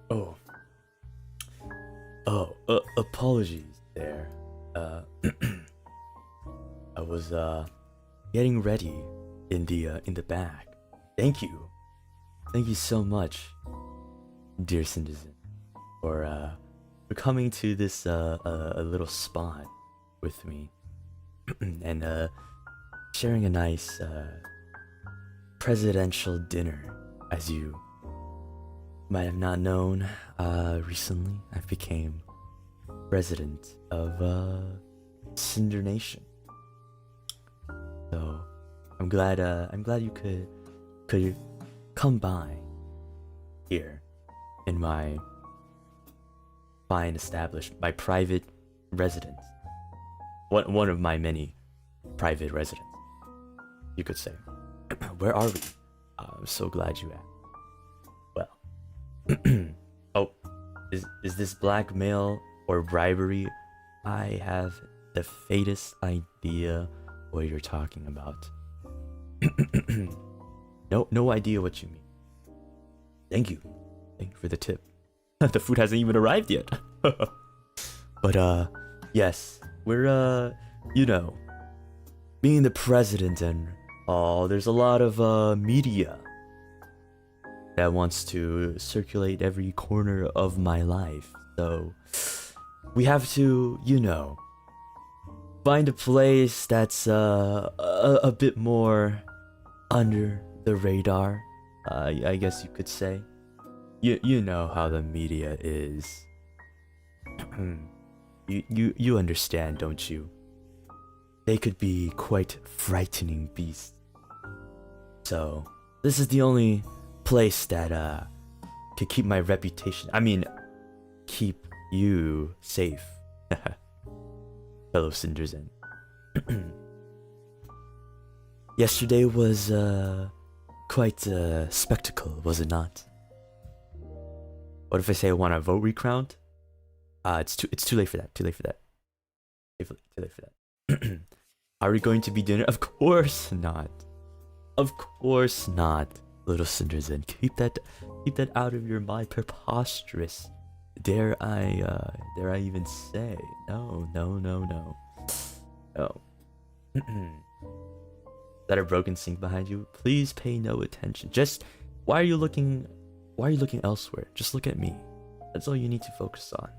Oh. Apologies there. I was getting ready in the back. Thank you so much, dear citizen, for coming to this a little spot with me and sharing a nice presidential dinner. As you might have not known, recently I became president of Cindernation. So I'm glad you could come by here in my fine establishment, my private residence. One of my many private residences, you could say. Where are we? I'm so glad you asked. Well, oh, is this blackmail or bribery? I have the faintest idea what you're talking about. No idea what you mean. Thank you for the tip. The food hasn't even arrived yet. But yes, we're being the president, and there's a lot of media that wants to circulate every corner of my life. So we have to, find a place that's a bit more under the radar, I guess you could say. You know how the media is. you understand, don't you? They could be quite frightening beasts. So this is the only place that could keep my reputation. I mean, keep you safe, fellow citizen. Yesterday was quite a spectacle, was it not? What if I say I want a vote recount? It's too late for that. Too late for that. Are we going to be dinner? Of course not. Of course not, little citizen. Keep that out of your mind. Preposterous. Dare I even say? No. Oh. Is that a broken sink behind you? Please pay no attention. Just why are you looking elsewhere? Just look at me. That's all you need to focus on.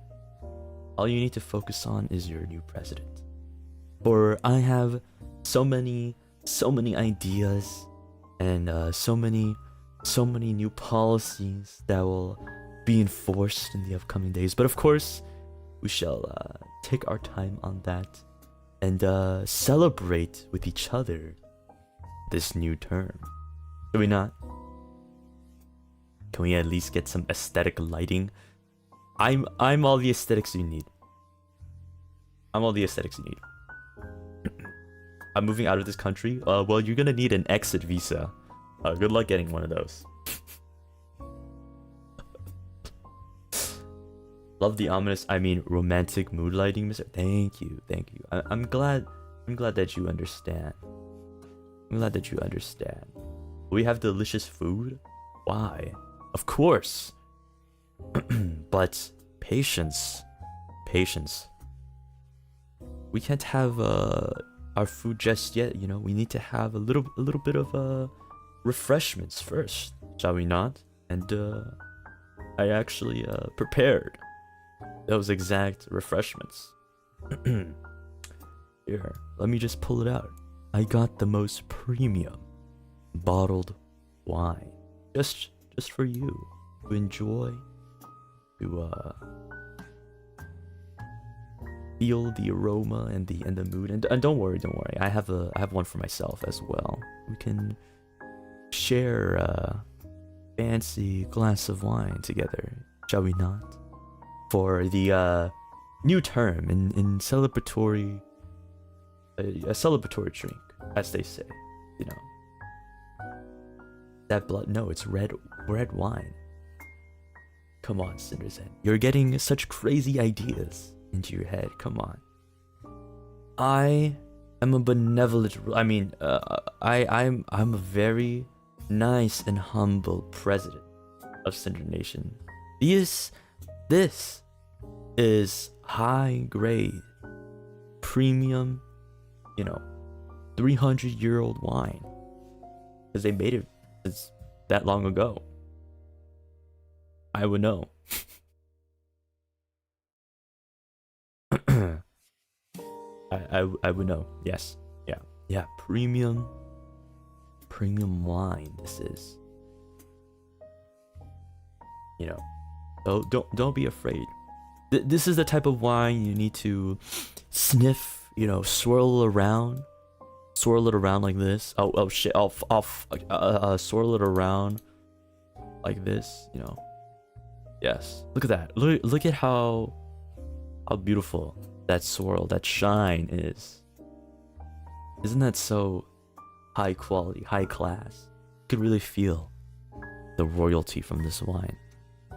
All you need to focus on is your new president. For I have so many ideas and so many new policies that will be enforced in the upcoming days. But of course, we shall take our time on that and celebrate with each other this new term. Do we not? Can we at least get some aesthetic lighting? I'm all the aesthetics you need. I'm moving out of this country. Well, you're gonna need an exit visa. Good luck getting one of those. Love the ominous, romantic mood lighting, Mr. Thank you. I'm glad that you understand. We have delicious food. Why? Of course. But patience. We can't have our food just yet. We need to have a little bit of refreshments first, shall we not? And I actually prepared those exact refreshments. Here, let me just pull it out. I got the most premium bottled wine, just for you to enjoy, to feel the aroma and the mood. And don't worry, I have one for myself as well. We can share a fancy glass of wine together, shall we not? For the new term in celebratory, a celebratory drink, as they say, That blood? No, it's red wine. Come on, Cindernation. You're getting such crazy ideas into your head. Come on. I am a benevolent. I'm a very nice and humble president. of Cindernation. This is high grade, premium, 300-year-old wine. Because they made it since that long ago. I would know. I would know. Yes. Yeah. Premium wine. This is. So don't be afraid. This is the type of wine you need to sniff. Swirl it around like this. Oh shit! I'll swirl it around like this. Yes. Look at that. Look at how beautiful that swirl, that shine is. Isn't that so high quality, high class? You could really feel the royalty from this wine.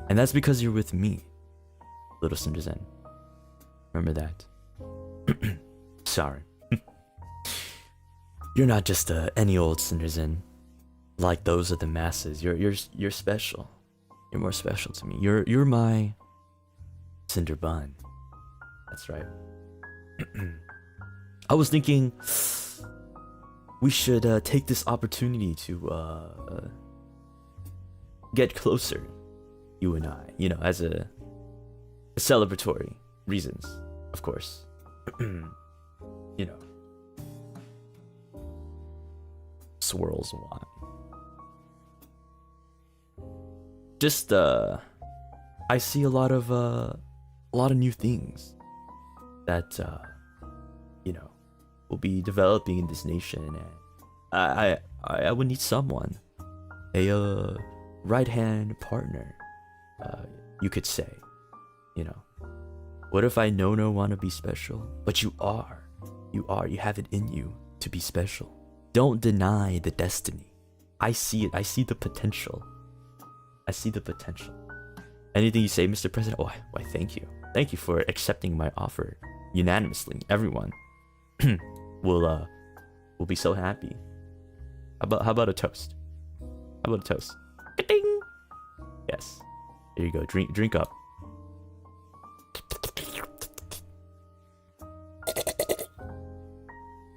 And that's because you're with me, little Cinderzen. Remember that. Sorry. You're not just any old Cinderzen like those of the masses. You're special. You're more special to me. You're my Cinder Bun. That's right. I was thinking we should take this opportunity to get closer, you and I. As a celebratory reasons, of course. Swirls of wine. Just I see a lot of new things that will be developing in this nation, and I would need someone, a right-hand partner, you could say. What if I no want to be special, but you have it in you to be special. Don't deny the destiny. I see it. I see the potential. Anything you say, Mr. President? Why, thank you. Thank you for accepting my offer unanimously. Everyone will be so happy. How about a toast? Ding! Yes. There you go. Drink up.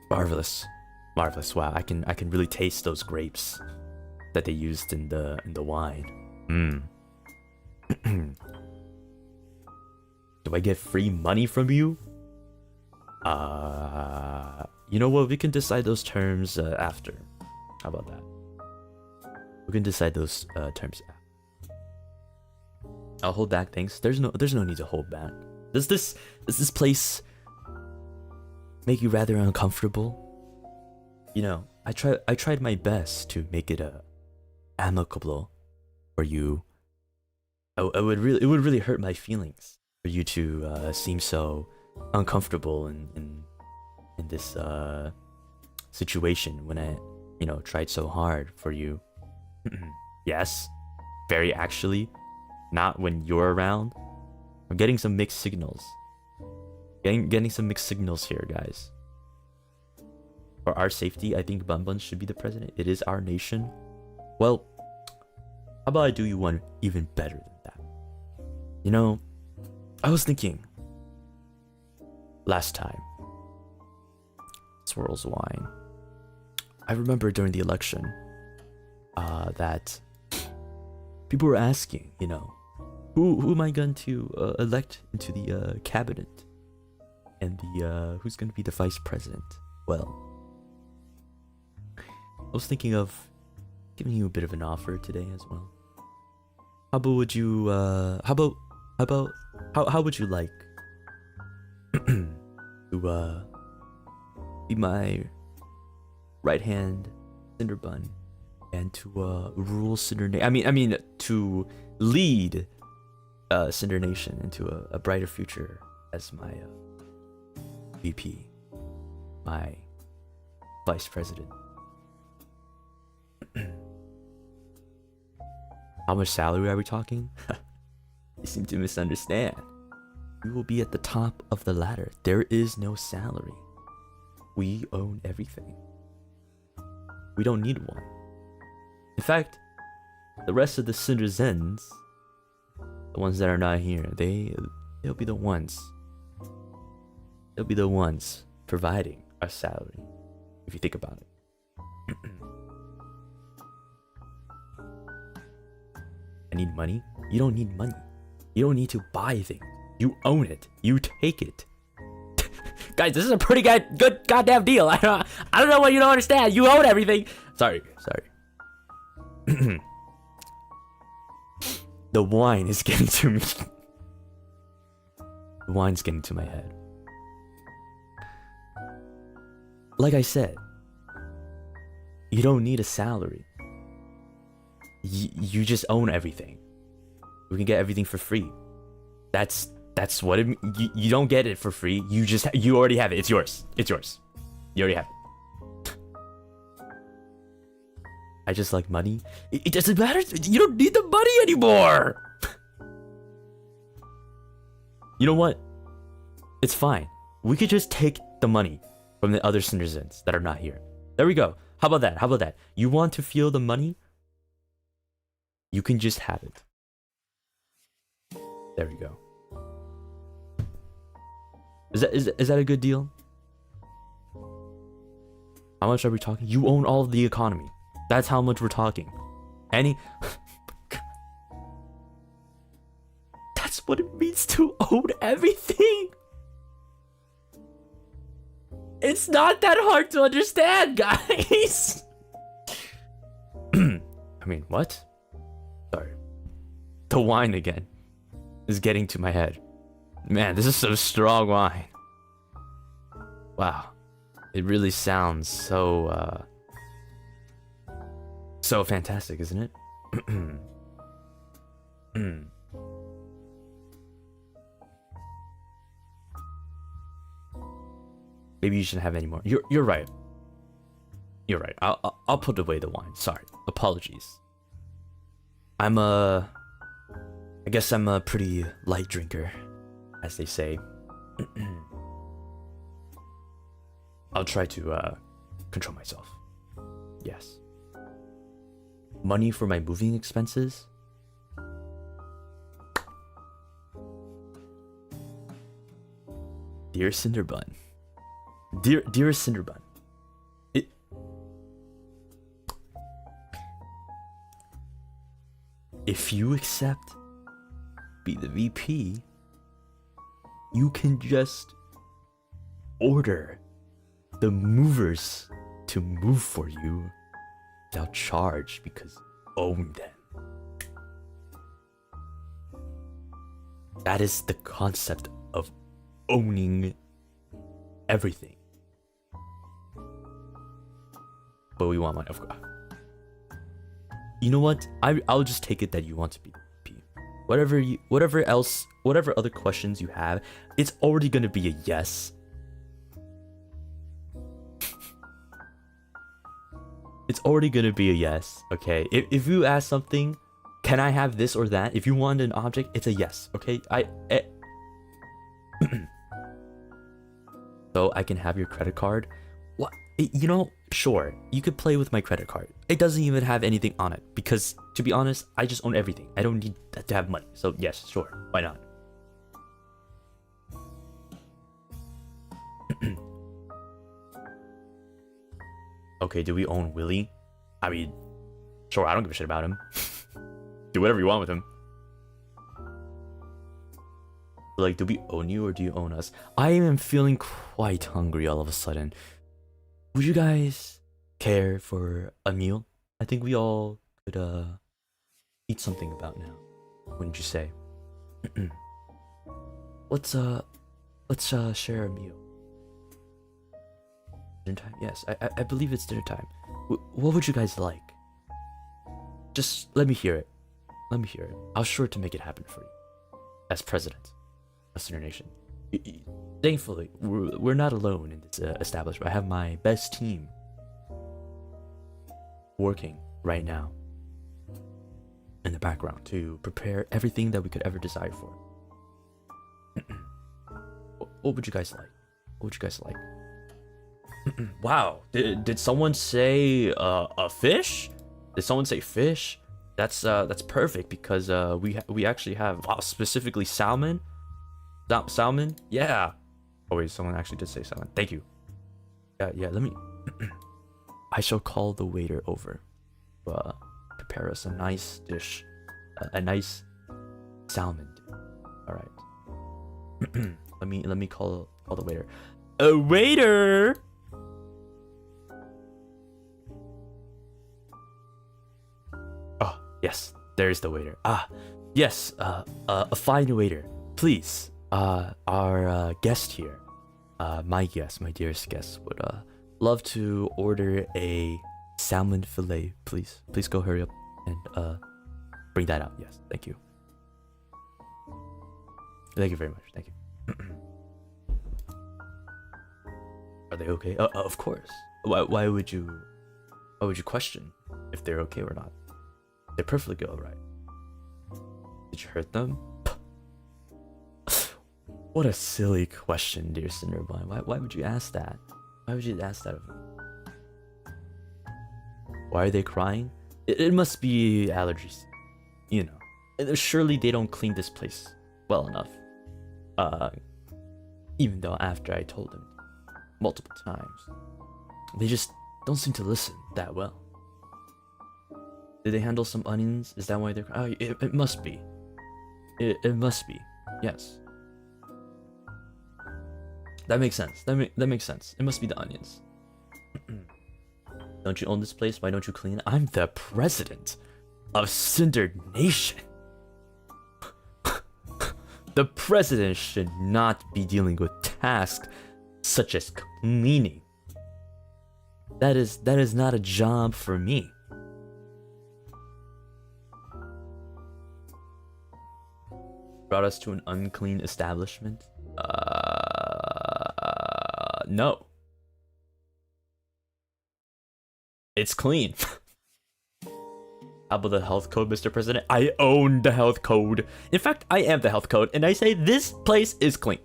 Marvelous. Wow, I can really taste those grapes that they used in the wine. Do I get free money from you? You know what? We can decide those terms after. How about that? We can decide those terms after. I'll hold back things. There's no need to hold back. Does this place make you rather uncomfortable? I tried my best to make it amicable for you. It would really hurt my feelings for you to seem so uncomfortable in this situation when I tried so hard for you. Yes, very actually, not when you're around. I'm getting some mixed signals. Getting some mixed signals here, guys. For our safety, I think Bun Bun should be the president. It is our nation. Well, how about I do you one even better than that? I was thinking last time, swirls of wine. I remember during the election that people were asking, who am I going to elect into the cabinet, and who's going to be the vice president? Well, I was thinking of giving you a bit of an offer today as well. How would you like to be my right hand Cinder Bun and to rule Cindernation? I mean to lead Cindernation into a brighter future as my VP, my vice president. How much salary are we talking? You seem to misunderstand. We will be at the top of the ladder. There is no salary. We own everything. We don't need one. In fact, the rest of the citizens, the ones that are not here, they'll be the ones. They'll be the ones providing our salary, if you think about it. I need money? You don't need money. You don't need to buy things. You own it. You take it. Guys, this is a pretty good goddamn deal. I don't know what you don't understand. You own everything. Sorry. The wine is getting to me. The wine's getting to my head. Like I said, you don't need a salary. You just own everything. We can get everything for free. That's what it. You don't get it for free. You already have it. It's yours. You already have it. I just like money. It doesn't matter. You don't need the money anymore. You know what? It's fine. We could just take the money from the other citizens that are not here. There we go. How about that? You want to feel the money? You can just have it. There we go. Is that a good deal? How much are we talking? You own all of the economy. That's how much we're talking. That's what it means to own everything. It's not that hard to understand, guys. I mean, what? Sorry. The wine again is getting to my head. Man, this is some strong wine. Wow. It really sounds so fantastic, isn't it? Maybe you shouldn't have any more. You're right. You're right. I'll put away the wine. Sorry. Apologies. I guess I'm a pretty light drinker, as they say. I'll try to control myself. Yes. Money for my moving expenses? Dear Cinderbun. Dearest Cinderbun. If you accept be the VP, you can just order the movers to move for you without charge because you own them. That is the concept of owning everything. But we want money, of course. You know what? I'll just take it that you want to be VP. Whatever other questions you have, it's already gonna be a yes. It's already gonna be a yes, okay? If you ask something, can I have this or that? If you want an object, it's a yes, okay? So I can have your credit card? What? You know, sure, you could play with my credit card. It doesn't even have anything on it because, to be honest, I just own everything. I don't need to have money. So yes, sure, why not? Okay, do we own Willie? I mean, sure, I don't give a shit about him. Do whatever you want with him. Like, do we own you or do you own us? I am feeling quite hungry all of a sudden. Would you guys care for a meal? I think we all could eat something about now. Wouldn't you say? Let's share a meal. Dinner time? Yes, I believe it's dinner time. What would you guys like? Just let me hear it. Let me hear it. I'll sure to make it happen for you. As president of Cindernation. Thankfully, we're not alone in this establishment. I have my best team working right now in the background to prepare everything that we could ever desire for. What would you guys like? What would you guys like? Wow, did someone say a fish? Did someone say fish? That's perfect because we actually have specifically salmon. Salmon? Yeah. Oh wait, someone actually did say salmon. Thank you. Yeah, let me I shall call the waiter over to prepare us a nice dish. A nice salmon. All right. let me call the waiter. A waiter. Oh, yes. There's the waiter. Yes. A fine waiter. Please. Our guest here, my dearest guest, would love to order a salmon fillet, please. Please go hurry up and bring that out. Yes, thank you. Thank you very much. Thank you. Are they okay? Of course. Why would you question if they're okay or not? They're perfectly alright. Did you hurt them? What a silly question, dear Cinderbine. Why would you ask that? Why would you ask that of them? Why are they crying? It must be allergies. You know. Surely they don't clean this place well enough. Even though after I told them multiple times, they just don't seem to listen that well. Did they handle some onions? Is that why they're crying? Oh, it must be. It must be. Yes. That makes sense. That makes sense. It must be the onions. Don't you own this place? Why don't you clean it? I'm the president of Cindernation. The president should not be dealing with tasks such as cleaning. That is not a job for me. Brought us to an unclean establishment? No. It's clean. How about the health code, Mr. President? I own the health code. In fact, I am the health code, and I say this place is clean.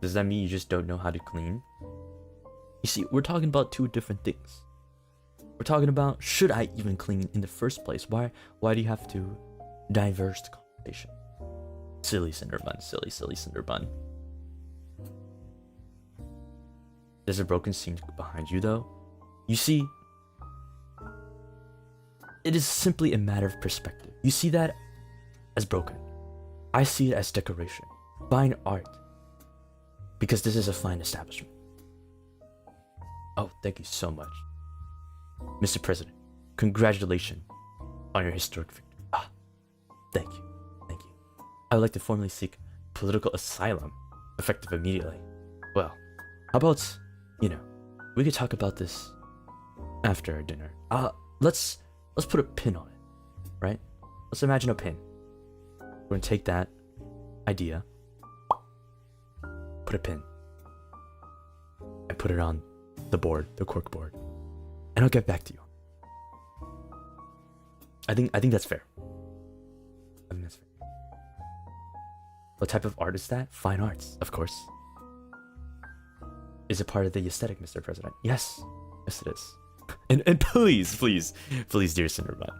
Does that mean you just don't know how to clean? You see, we're talking about two different things. We're talking about, should I even clean in the first place? Why do you have to diverse the conversation? Silly Cinderbun, silly Cinderbun. There's a broken sink behind you though. You see, it is simply a matter of perspective. You see that as broken. I see it as decoration, fine art. Because this is a fine establishment. Oh, thank you so much. Mr. President, congratulations on your historic victory. Thank you. I would like to formally seek political asylum, effective immediately. Well, how about, we could talk about this after our dinner. Let's put a pin on it, right? Let's imagine a pin. We're gonna take that idea, put a pin, and put it on the board, the cork board, and I'll get back to you. I think that's fair. I think that's fair. What type of art is that? Fine arts, of course. Is it part of the aesthetic, Mr. President? Yes it is. And please, dear Cinderbun,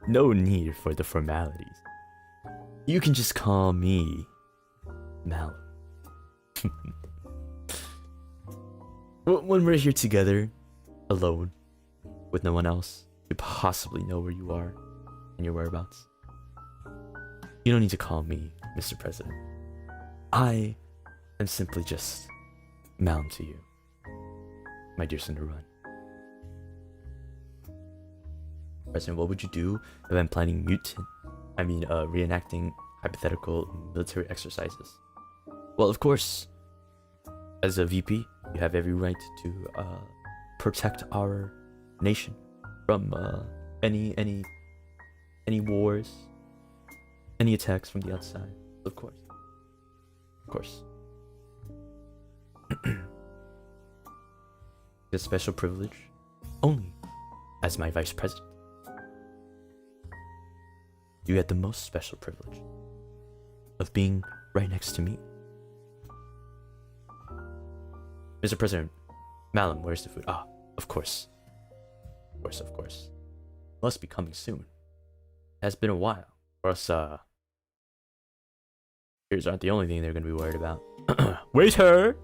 no need for the formalities. You can just call me Malim. When we're here together, alone, with no one else to possibly know where you are and your whereabouts, you don't need to call me Mr. President. I am simply just Malim to you, my dear Cinderrun. President, what would you do if I'm planning reenacting hypothetical military exercises? Well, of course, as a VP, you have every right to protect our nation from any wars, any attacks from the outside. Of course. The special privilege only as my vice president. You get the most special privilege of being right next to me. Mr. President, Malim, where's the food? Ah, of course. Of course. Must be coming soon. It has been a while. Or else, tears aren't the only thing they're gonna be worried about. Waiter!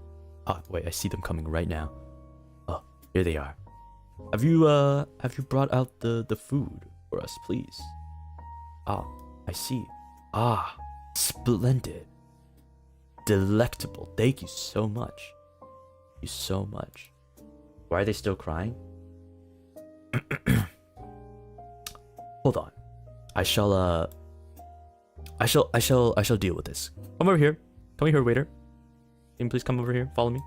Oh, wait, I see them coming right now. Oh, here they are. Have you brought out the food for us, please? Ah, I see. Ah, splendid. Delectable. Thank you so much. Thank you so much. Why are they still crying? Hold on. I shall deal with this. Come over here. Come here, waiter. Can you please come over here? Follow me.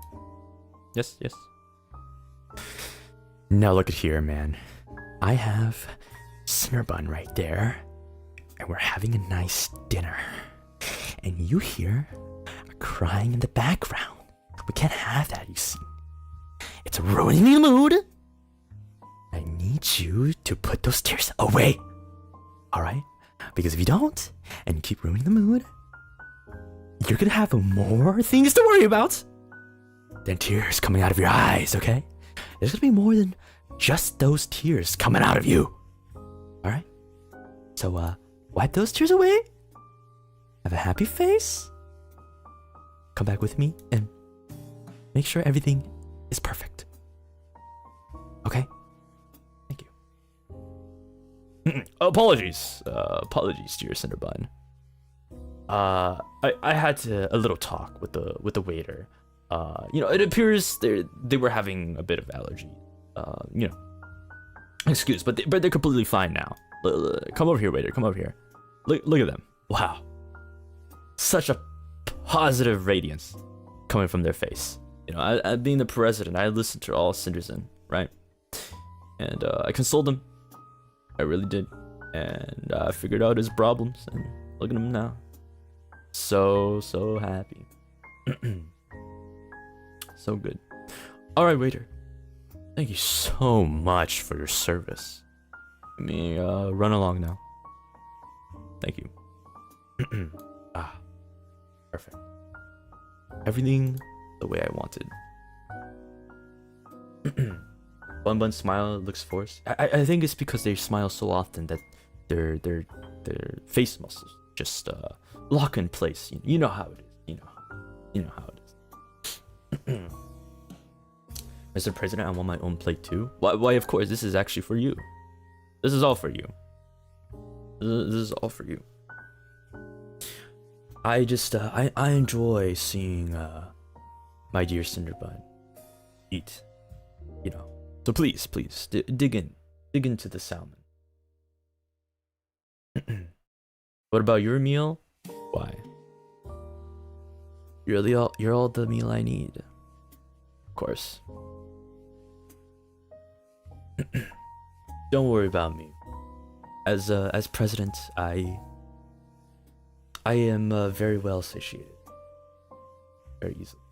Yes. Now look at here, man. I have Cinnabon right there, and we're having a nice dinner. And you here are crying in the background. We can't have that, you see. It's ruining the mood. I need you to put those tears away. Alright? Because if you don't, and you keep ruining the mood, you're gonna have more things to worry about than tears coming out of your eyes, okay? There's gonna be more than just those tears coming out of you. Alright? So, wipe those tears away. Have a happy face. Come back with me and make sure everything is perfect. Okay? Thank you. Apologies, dear Cinderbun. I had a little talk with the waiter. It appears they were having a bit of allergy. Excuse, but they're completely fine now. Come over here, waiter. Come over here. Look at them. Wow, such a positive radiance coming from their face. I being the president, I listened to all Cinderson, right? And I consoled him. I really did, and I figured out his problems. And look at him now. So happy. So good. All right, waiter. Thank you so much for your service. Let me run along now. Thank you. Perfect. Everything the way I wanted. Bun smile looks forced. I think it's because they smile so often that their face muscles just lock in place. You know how it is. You know how it is. Mr. President, I want my own plate too. Why? Of course, this is actually for you. This is all for you. This is all for you. I just I enjoy seeing my dear Cinderbun eat. So please dig into the salmon. What about your meal? Why? You're all the meal I need. Of course. Don't worry about me. As president, I am very well satiated. Very easily.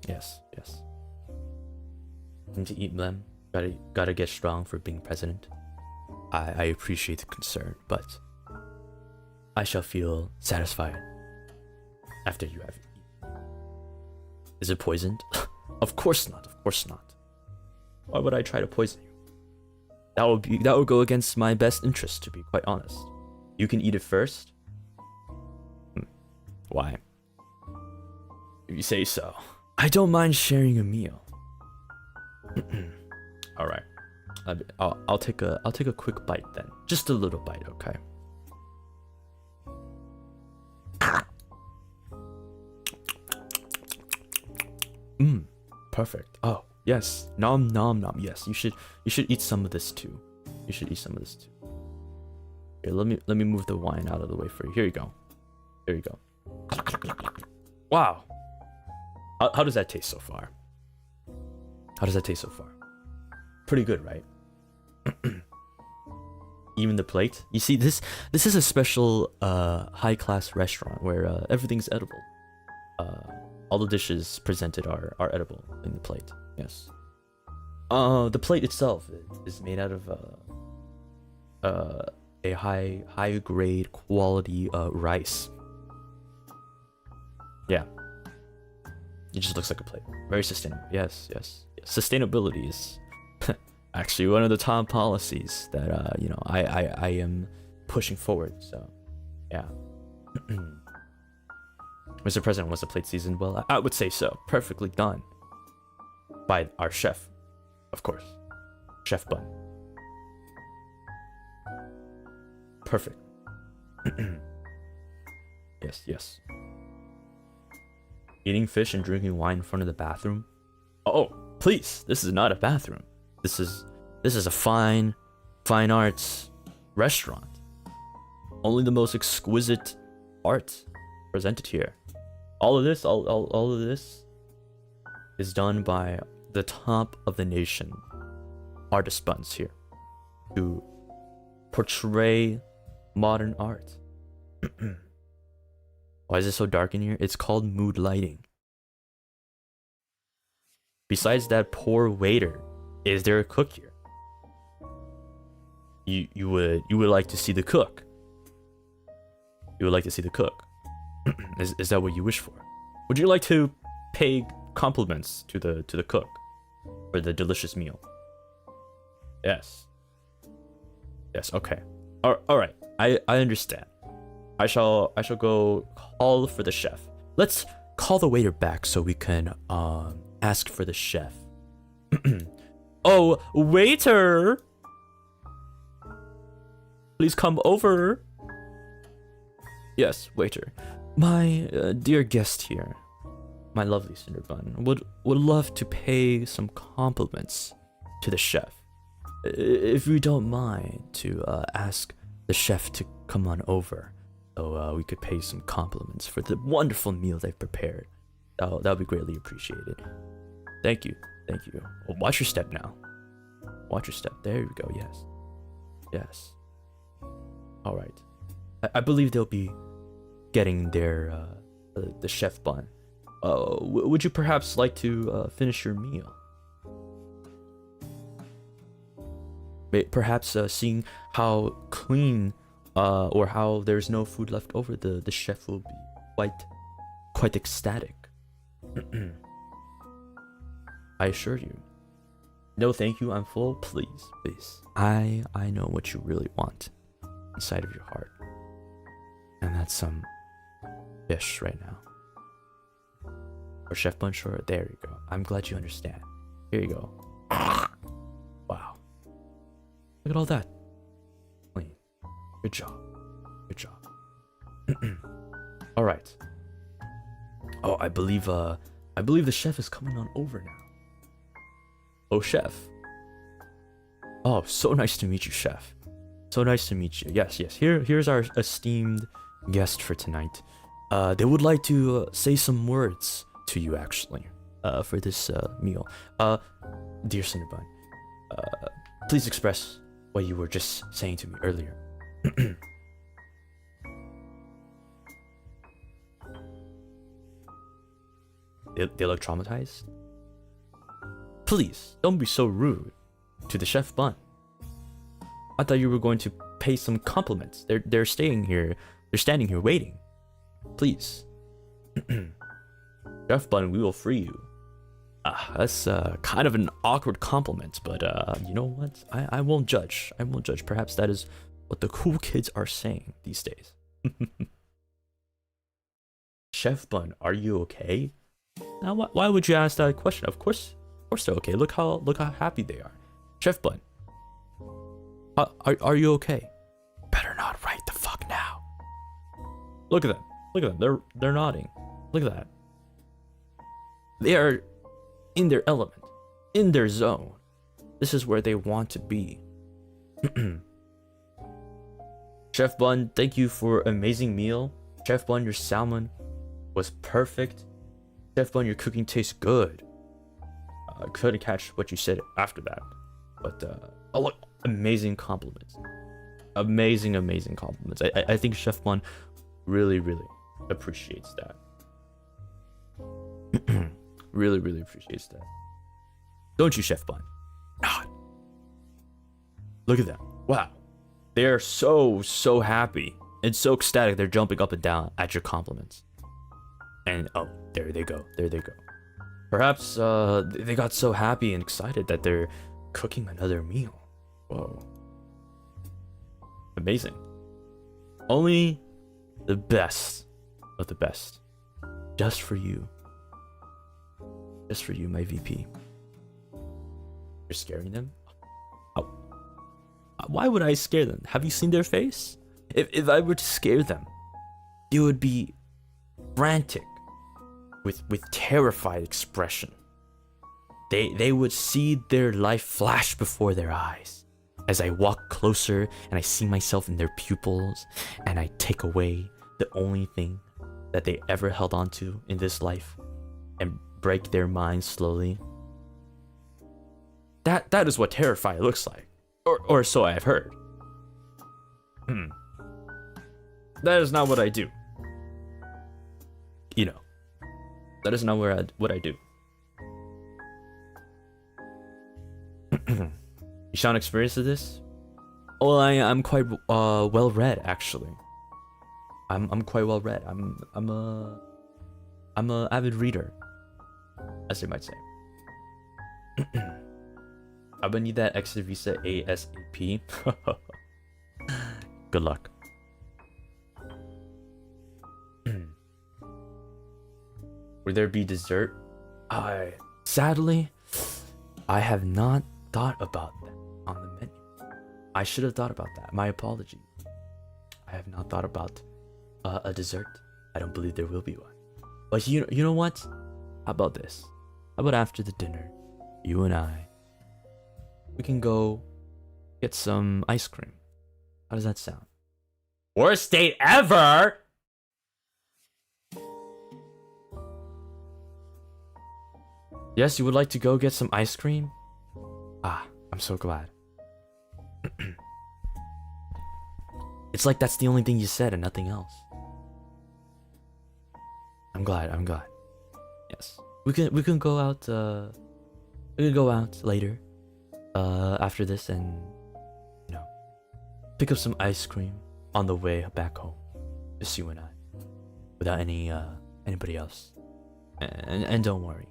Yes. Need to eat, Malim. Gotta get strong for being president. I appreciate the concern, but I shall feel satisfied after you have eaten. Is it poisoned? Of course not. Why would I try to poison you? That would go against my best interest, to be quite honest. You can eat it first. Why? If you say so. I don't mind sharing a meal. All right. I'll take a quick bite then. Just a little bite, okay? Perfect. Oh, yes. Nom nom nom. Yes, you should eat some of this too. Here, let me move the wine out of the way for you. Here you go. Wow. How does that taste so far? Pretty good, right? Even the plate. You see, this is a special high-class restaurant where everything's edible. All the dishes presented are edible in the plate. Yes. The plate itself is made out of a high grade quality rice. Yeah. It just looks like a plate. Very sustainable. Yes. Sustainability is actually one of the top policies that I am pushing forward. So, yeah. Mr. President, was the plate seasoned well? I would say so. Perfectly done. By our chef, of course. Chef Bun. Perfect. Yes. Eating fish and drinking wine in front of the bathroom? Oh, please. This is not a bathroom. This is a fine arts restaurant. Only the most exquisite art presented here. All of this is done by the top of the nation artist buns here to portray modern art. Why is it so dark in here? It's called mood lighting. Besides that poor waiter, is there a cook here? You would like to see the cook. You would like to see the cook. Is that what you wish for? Would you like to pay compliments to the cook for the delicious meal? Yes, okay. All right. I understand. I shall go call for the chef. Let's call the waiter back so we can ask for the chef. Oh, waiter! Please come over. Yes, waiter. My dear guest here, my lovely Cinderbun, would love to pay some compliments to the chef. If you don't mind to ask the chef to come on over, so we could pay some compliments for the wonderful meal they've prepared. That would be greatly appreciated. Thank you. Well, watch your step now. Watch your step. There you go. Yes. All right. I believe they'll be getting their the chef bun. Would you perhaps like to finish your meal? Perhaps seeing how clean or how there's no food left over, the chef will be quite ecstatic. I assure you. No, thank you. I'm full. Please. I know what you really want inside of your heart, and that's some fish right now. Or chef bun, sure. There you go. I'm glad you understand. Here you go. Wow. Look at all that. Clean. Good job. All right. Oh, I believe the chef is coming on over now. Oh, chef. Oh, so nice to meet you, chef. So nice to meet you. Yes. Here's our esteemed guest for tonight. They would like to say some words to you, actually, for this meal. Dear Cinderbun, please express what you were just saying to me earlier. They look traumatized? Please, don't be so rude to the chef bun. I thought you were going to pay some compliments. They're staying here. They're standing here waiting. Please. Chef bun, we will free you. That's kind of an awkward compliment, but you know what? I won't judge. Perhaps that is what the cool kids are saying these days. Chef bun, are you okay? Now, why would you ask that question? Of course they're okay. Look how happy they are. Chef bun, are you okay? Better not right the fuck now. Look at them. They're nodding. Look at that. They are in their element, in their zone. This is where they want to be. Chef Bun, thank you for an amazing meal. Chef Bun, your salmon was perfect. Chef Bun, your cooking tastes good. I couldn't catch what you said after that, but oh look, amazing compliments. Amazing compliments. I think Chef Bun really appreciates that. really appreciates that. Don't you, Chef Bun? God. Look at them. Wow. they're so happy and so ecstatic. They're jumping up and down at your compliments. And oh, there they go. Perhaps they got so happy and excited that they're cooking another meal. Whoa. Amazing. Only the best of the best. Just for you. Just for you, my VP. You're scaring them? Oh. Why would I scare them? Have you seen their face? If I were to scare them, they would be frantic with terrified expression. They would see their life flash before their eyes as I walk closer and I see myself in their pupils and I take away the only thing that they ever held on to in this life and break their minds slowly. That is what terrified looks like, or so I've heard. That is not what I do. You know, that is not what I do. You sound experienced with this? Well, I'm quite well read actually. I'm quite well read. I'm a avid reader, as they might say. I'm gonna need that exit visa ASAP. Good luck. Will there be dessert? Sadly, I have not thought about that on the menu. I should have thought about that. My apology. I have not thought about a dessert. I don't believe there will be one. But you know what? How about this? How about after the dinner, you and I, we can go get some ice cream. How does that sound? Worst date ever! Yes, you would like to go get some ice cream? I'm so glad. It's like that's the only thing you said and nothing else. I'm glad. Yes. We can go out later after this and pick up some ice cream on the way back home. Just you and I. Without anybody else. And don't worry.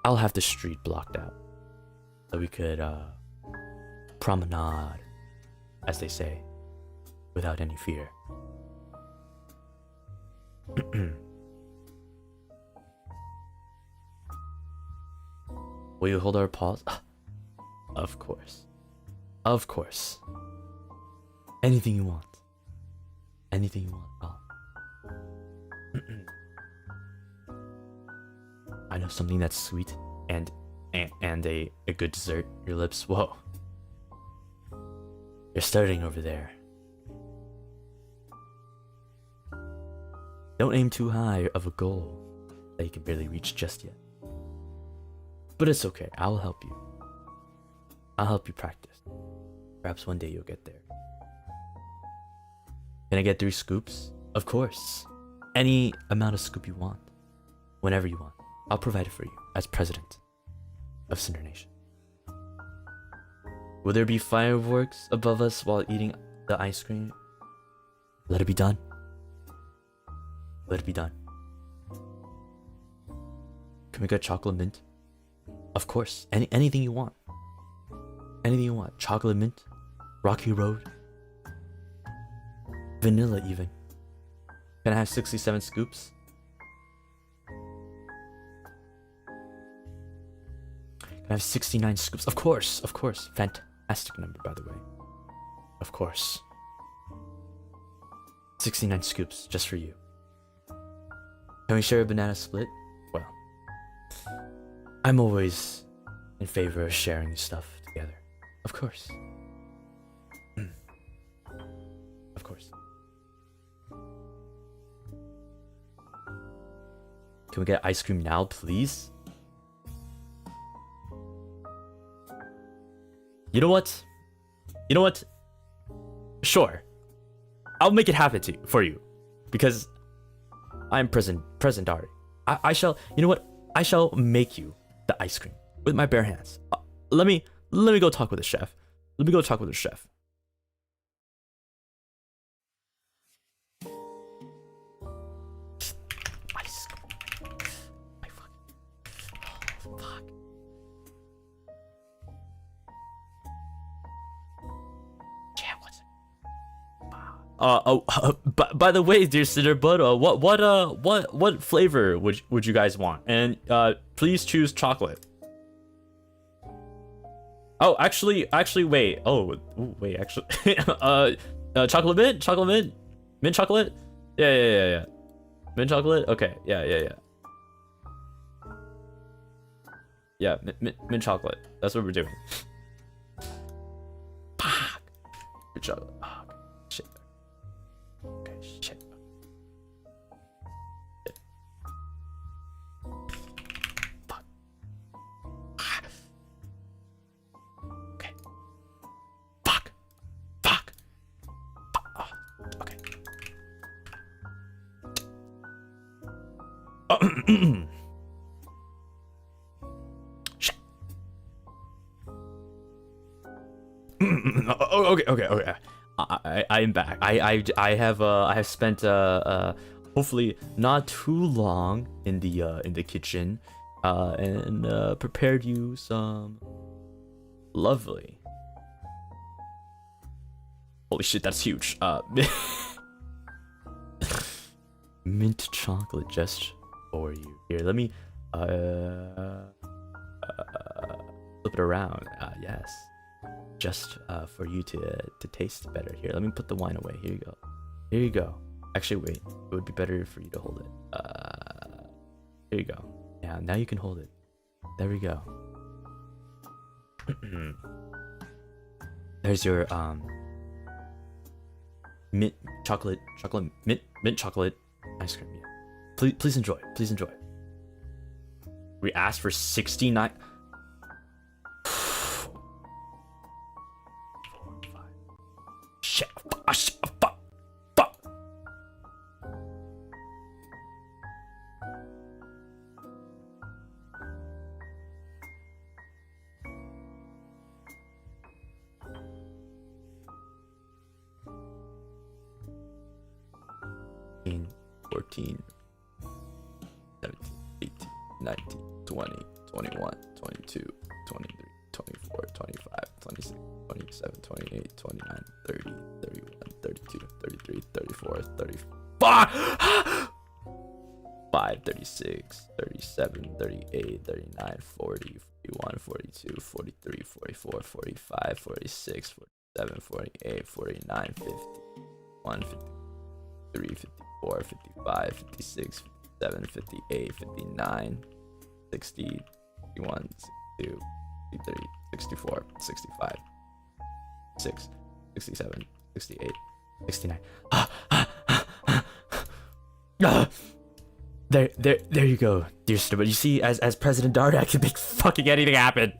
I'll have the street blocked out. So we could promenade, as they say, without any fear. Will you hold our paws? Of course. Of course. Anything you want. Anything you want. I know something that's sweet and a good dessert. Your lips, whoa. You're starting over there. Don't aim too high of a goal that you can barely reach just yet. But it's okay, I'll help you. I'll help you practice. Perhaps one day you'll get there. Can I get 3 scoops? Of course. Any amount of scoop you want. Whenever you want. I'll provide it for you as President of Cindernation. Will there be fireworks above us while eating the ice cream? Let it be done. Let it be done. Can we get chocolate mint? Of course. Anything you want. Anything you want. Chocolate mint, Rocky Road, vanilla even. Can I have 67 scoops? Can I have 69 scoops? Of course. Fantastic number, by the way. Of course. 69 scoops, just for you. Can we share a banana split? Well, I'm always in favor of sharing stuff together. Of course. Of course. Can we get ice cream now, please? You know what? Sure. I'll make it happen for you. Because I'm Cendari. I shall, you know what? I shall make you the ice cream with my bare hands. Let me go talk with the chef. Fuck. Chat, what's it? By the way, dear Cinderbud, what flavor would you guys want? And please choose chocolate. Oh, actually, wait. Oh, wait, actually, chocolate mint chocolate. Yeah. Mint chocolate. Okay, yeah. Yeah, mint chocolate. That's what we're doing. Mint chocolate. Oh, shit. Okay, shit. Fuck. Okay. Fuck. Oh, okay. Shit. Okay. I am back. I have spent hopefully not too long in the kitchen and prepared you some lovely. Holy shit, that's huge. Mint chocolate just for you. Here, let me flip it around. Yes. Just for you to taste better. Here, let me put the wine away. Here you go. Actually, wait. It would be better for you to hold it. Here you go. Yeah, now you can hold it. There we go. There's your mint chocolate mint chocolate ice cream. Yeah. Please enjoy. We asked for 69. Shit. Fuck. In 14, 17, 18, 19, 20, 21, 22, 23, 24, 25, 26, 27, 28, 29, 30, 31, 32, 33, 34, 35, 36, 37, 38, 39, 40, 41, 42, 43, 44, 45, 46, 47, 48, 49, 50, 51, 53, 54, 55, 56, 57, 58, 59, 60, 61, 62, 63, 64, 65, 6, 67, 68, 69. There you go, dear student. But you see, as President Dart, I can make fucking anything happen.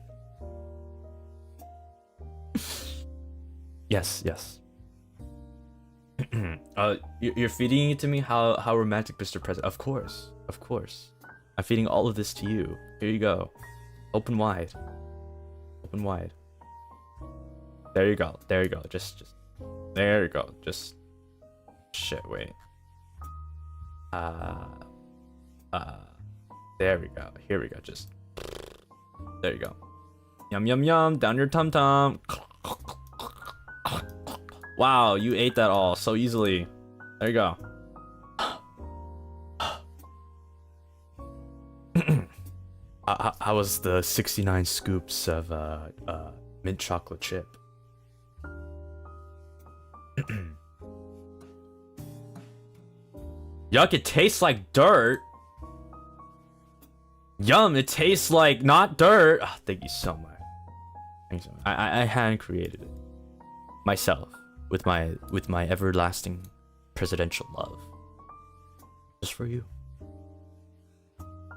Yes. You're feeding it to me? How romantic, Mr. President. Of course. I'm feeding all of this to you. Here you go. Open wide. There you go. Just there you go. Just shit, wait. There we go. Here we go. Just there you go. Yum down your tum tum. Wow, you ate that all so easily. There you go. How was the 69 scoops of mint chocolate chip? Yuck, it tastes like dirt. Yum, it tastes like not dirt. Oh, thank you so much. I hand created it myself with my everlasting presidential love. Just for you.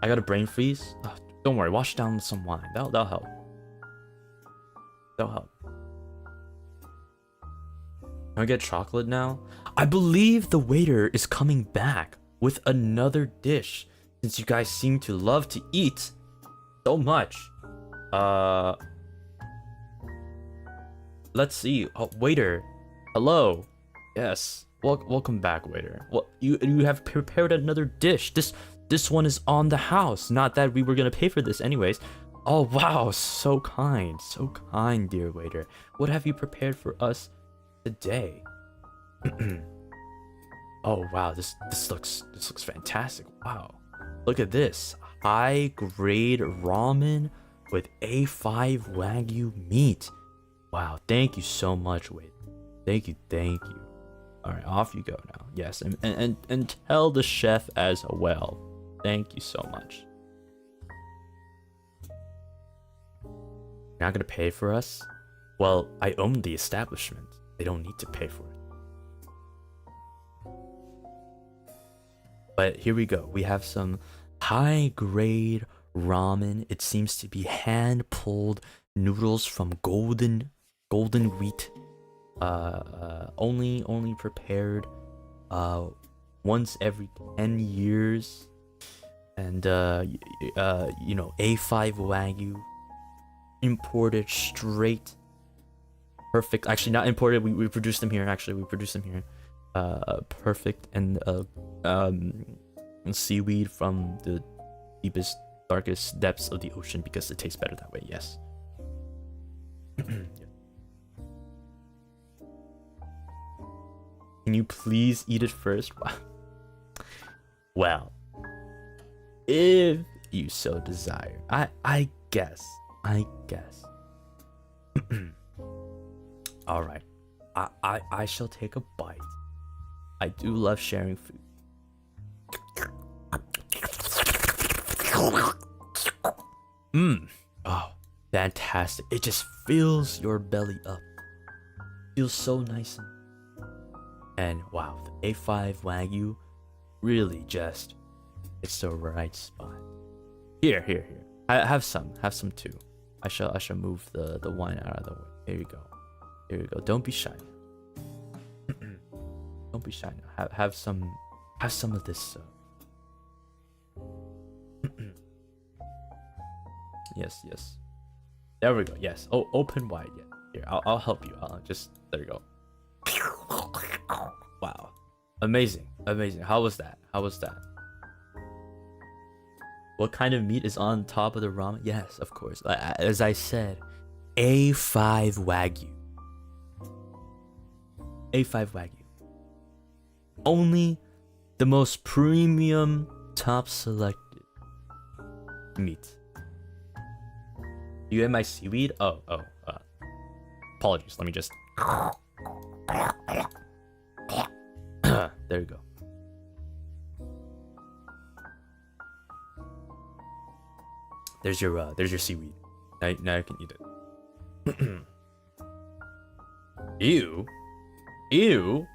I got a brain freeze. Oh, don't worry, wash it down with some wine. That'll help. Can I get chocolate now? I believe the waiter is coming back with another dish, since you guys seem to love to eat so much. Let's see. Oh, waiter. Hello. Yes. Welcome back, waiter. Well, you have prepared another dish. This This one is on the house. Not that we were gonna pay for this anyways. Oh wow, so kind, dear waiter. What have you prepared for us today? Oh wow, this looks fantastic. Wow, look at this, high grade ramen with A5 Wagyu meat. Wow, thank you so much, waiter. Thank you. All right, off you go now. Yes, and tell the chef as well. Thank you so much. You're not gonna pay for us? Well, I own the establishment. They don't need to pay for it. But here we go. We have some high-grade ramen. It seems to be hand-pulled noodles from golden wheat. Only prepared once every 10 years. And you know, A5 Wagyu, imported straight. Perfect. Actually, not imported. We produce them here. Actually, we produce them here. Perfect and seaweed from the deepest, darkest depths of the ocean because it tastes better that way. Yes. Can you please eat it first? Well, if you so desire, I guess. All right, I shall take a bite. I do love sharing food. Oh, fantastic! It just fills your belly up. Feels so nice and wow, the A5 Wagyu really just it's the right spot. Here. I have some too. I shall move the wine out of the way. Here you go. Don't be shy. Don't be shy now. Have some of this. Yes. There we go. Yes. Oh, open wide. Yeah. Here, I'll help you. There you go. Wow. Amazing. How was that? What kind of meat is on top of the ramen? Yes, of course. As I said, A5 Wagyu. A5 Wagyu. Only the most premium, top selected meat. You ate my seaweed? Oh. Apologies. Let me just. There you go. There's your seaweed. Now you can eat it. Ew.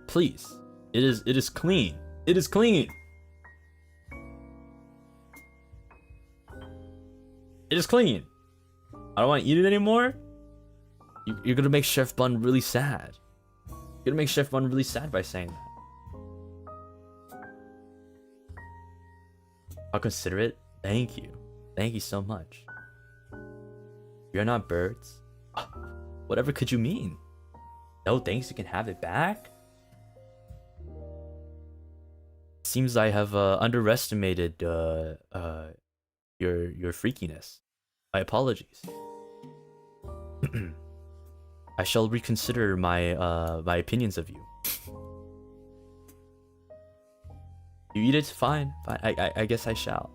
Please. It is clean. It is clean. It is clean. I don't want to eat it anymore. You're gonna make Chef Bun really sad. You're gonna make Chef Bun really sad by saying that. I'll consider it. Thank you so much. You're not birds. Whatever could you mean? No thanks, you can have it back. Seems I have underestimated your freakiness. My apologies. I shall reconsider my opinions of you. You eat it, fine. I guess I shall.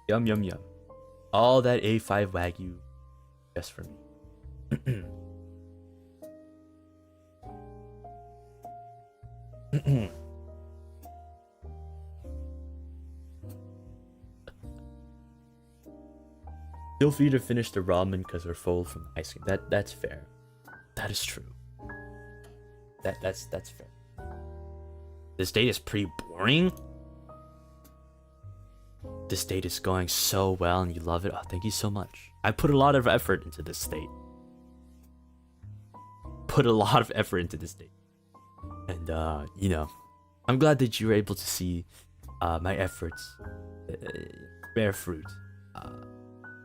Yum. All that A5 Wagyu just for me. Feel free to finish the ramen because we're full from ice cream. That's fair. That is true. That's fair. This date is pretty boring. This date is going so well and you love it. Oh, thank you so much. I put a lot of effort into this date. And you know, I'm glad that you were able to see my efforts bear fruit.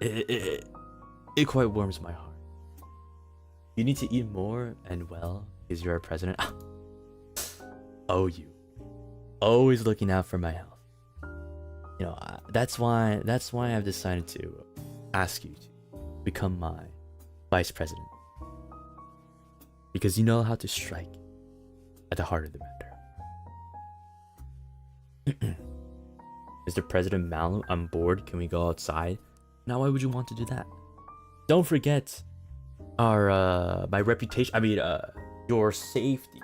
It quite warms my heart. You need to eat more and well because you're a president. owe you. Always looking out for my health. You know, that's why I've decided to ask you to become my vice president. Because you know how to strike at the heart of the matter. Mr. President Malim, I'm bored. Can we go outside? Now, why would you want to do that? Don't forget our my reputation. I mean, your safety.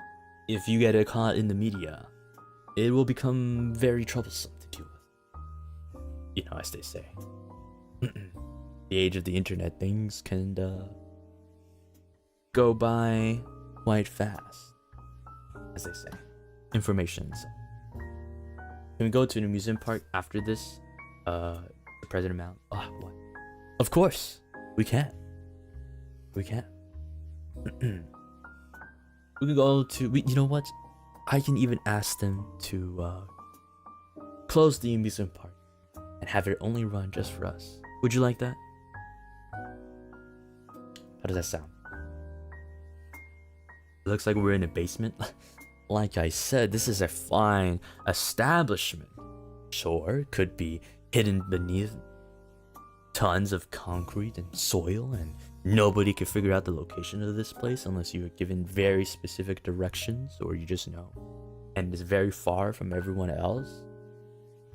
If you get caught in the media, it will become very troublesome to deal with. You know, as they say. The age of the internet, things can go by quite fast, as they say. Information. Can we go to an amusement park after this? President Mount. Oh, what? Of course, we can. We can. We can go to. You know what? I can even ask them to close the amusement park and have it only run just for us. Would you like that? How does that sound? It looks like we're in a basement. Like I said, this is a fine establishment. Sure, it could be hidden beneath tons of concrete and soil, and nobody could figure out the location of this place unless you were given very specific directions, or you just know. And it's very far from everyone else.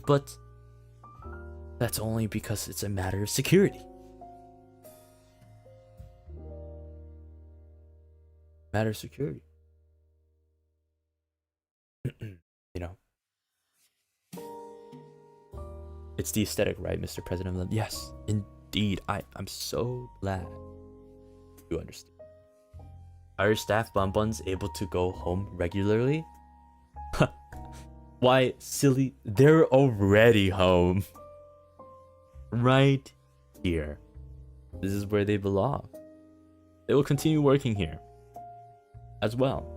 But that's only because it's a matter of security. Matter of security. You know, it's the aesthetic, right, Mr. President? Yes, indeed. I'm so glad you understand. Are your staff bonbons able to go home regularly? Why, silly, they're already home. Right here. This is where they belong. They will continue working here as well.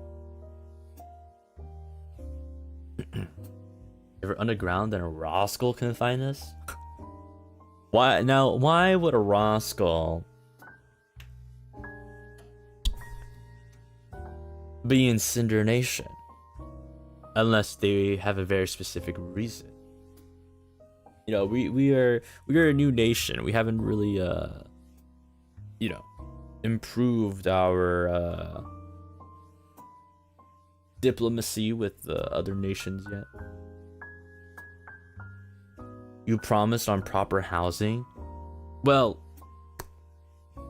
If we're underground, then a rascal can find us. Why now? Why would a rascal be in Cindernation unless they have a very specific reason? You know, we are a new nation. We haven't really you know, improved our diplomacy with other nations yet. You promised on proper housing. Well,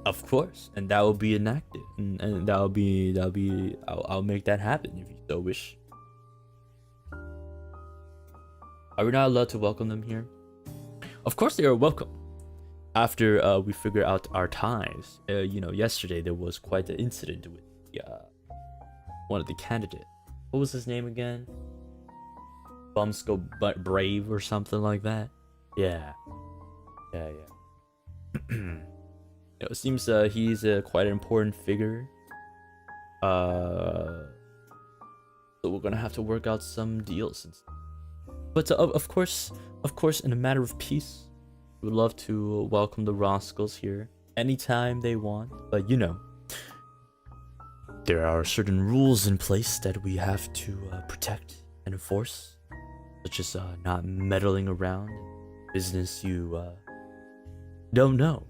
of course, and that will be enacted, and that'll be I'll make that happen if you so wish. Are we not allowed to welcome them here? Of course they are welcome. After we figure out our ties. You know, yesterday there was quite an incident with one of the candidates. What was his name again? Bumsco but Brave or something like that. Yeah. It seems he's quite an important figure. So we're gonna have to work out some deals. But of course, in a matter of peace, we would love to welcome the rascals here anytime they want. But you know, there are certain rules in place that we have to protect and enforce, such as not meddling around business you don't know,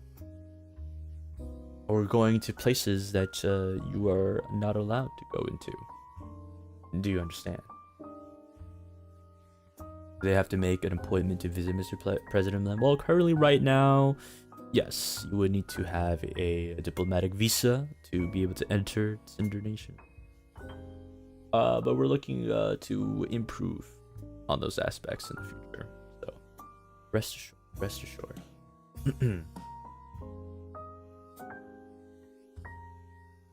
or going to places that you are not allowed to go into. Do you understand? They have to make an appointment to visit Mr. President. Well, currently right now, yes, you would need to have a diplomatic visa to be able to enter Cindernation. But we're looking to improve on those aspects in the future. So rest assured.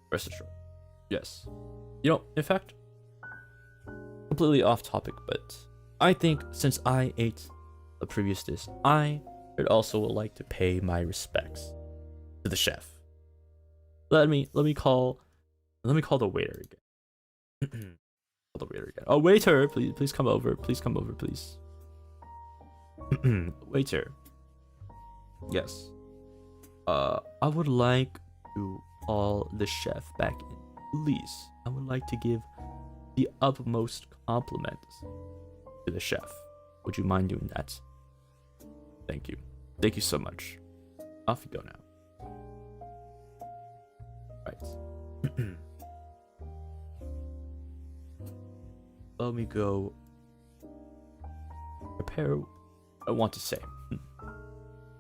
Rest assured. Yes. You know, in fact, completely off topic, but I think since I ate the previous dish, I would also like to pay my respects to the chef. Let me call the waiter again. Call the waiter again. Oh, waiter, please come over. Please come over, please. Waiter. Yes. I would like to call the chef back in. Please. I would like to give the utmost compliments to the chef. Would you mind doing that? Thank you. Thank you so much. Off you go now. Right. Let me go prepare what I want to say.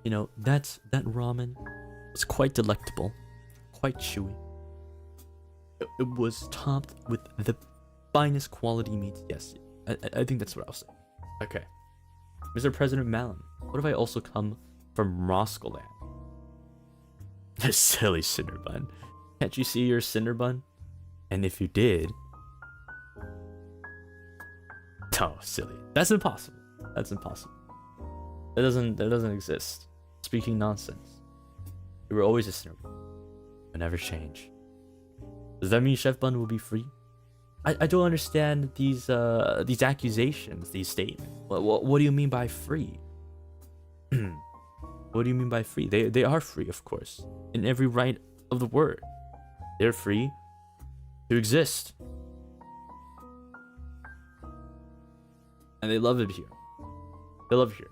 You know, that ramen was quite delectable, quite chewy. It was topped with the finest quality meat. Yes, I think that's what I'll say. Okay. Mr. President Malim, what if I also come from Roscoeland? The silly Cinderbun. Can't you see your Cinderbun? And if you did... Oh, silly. That's impossible. That's impossible. That doesn't exist. Speaking nonsense. You were always a Cinderbun. You'll never change. Does that mean Chef Bun will be free? I don't understand these accusations, these statements. What do you mean by free? What do you mean by free? They are free, of course, in every right of the word. They're free to exist, and they love it here. They love it here.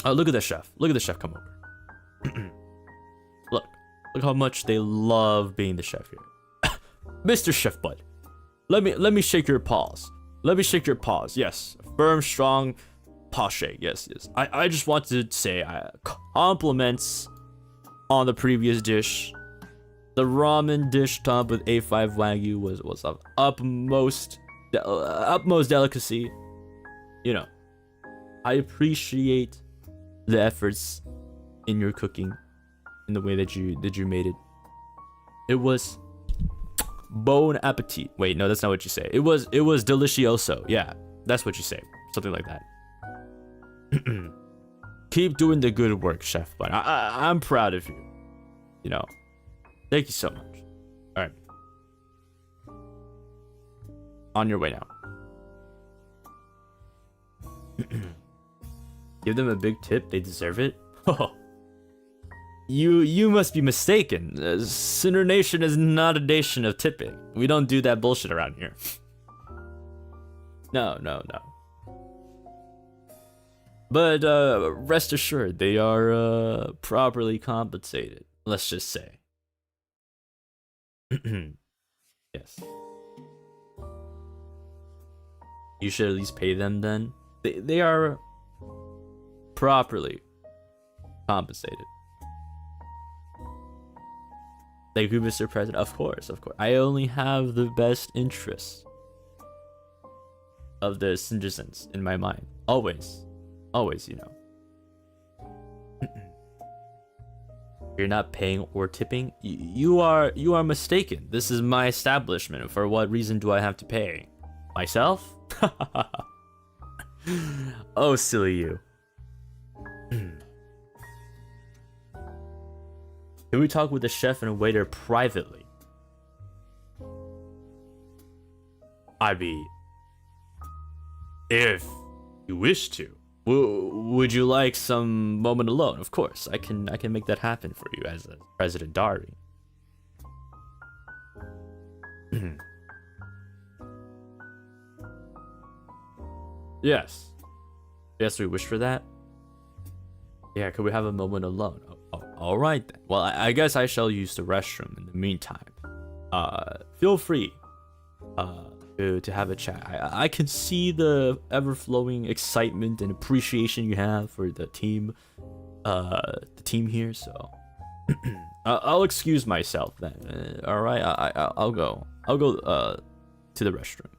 Oh, look at the chef. Look at the chef come over. Look how much they love being the chef here. Mr. Chef Bud, let me shake your paws. Let me shake your paws. Yes, firm, strong paw shake. Yes. I just want to say compliments on the previous dish. The ramen dish topped with A5 Wagyu was of utmost delicacy. You know, I appreciate the efforts in your cooking, in the way that you made it. It was bon appetit. Wait, no, that's not what you say. It was delicioso. Yeah, that's what you say. Something like that. Keep doing the good work, Chef Bun. I'm proud of you. You know, thank you so much. All right, on your way now. Give them a big tip. They deserve it. You must be mistaken. Cindernation is not a nation of tipping. We don't do that bullshit around here. No. But rest assured, they are properly compensated. Let's just say. Yes. You should at least pay them then. They are properly compensated. Thank you, Mr. President. Of course. I only have the best interests of the citizens in my mind. Always, you know. You're not paying or tipping. You are mistaken. This is my establishment. For what reason do I have to pay? Myself? Oh, silly you. Can we talk with the chef and waiter privately? I mean, if you wish to. Would you like some moment alone? Of course, I can make that happen for you as a President Dari. Yes, we wish for that. Yeah, could we have a moment alone? All right then. Well, I guess I shall use the restroom in the meantime. Feel free to have a chat. I can see the ever-flowing excitement and appreciation you have for the team here. So I'll excuse myself then. All right, I'll go to the restroom.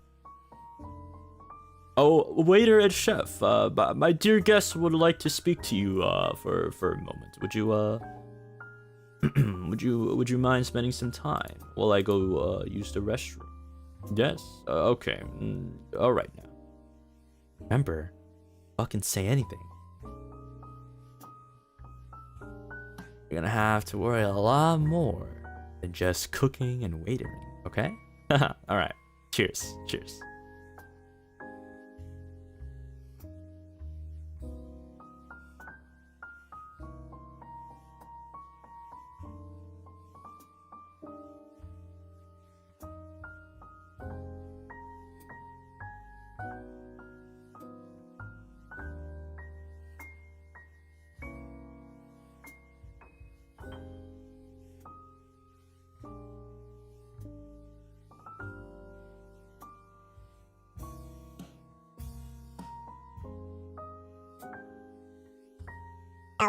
Oh, waiter and chef, my dear guest would like to speak to you for a moment. Would you would you mind spending some time while I go use the restroom? Yes. Okay. All right now. Remember, fucking say anything. You're gonna have to worry a lot more than just cooking and waitering. Okay? All right. Cheers.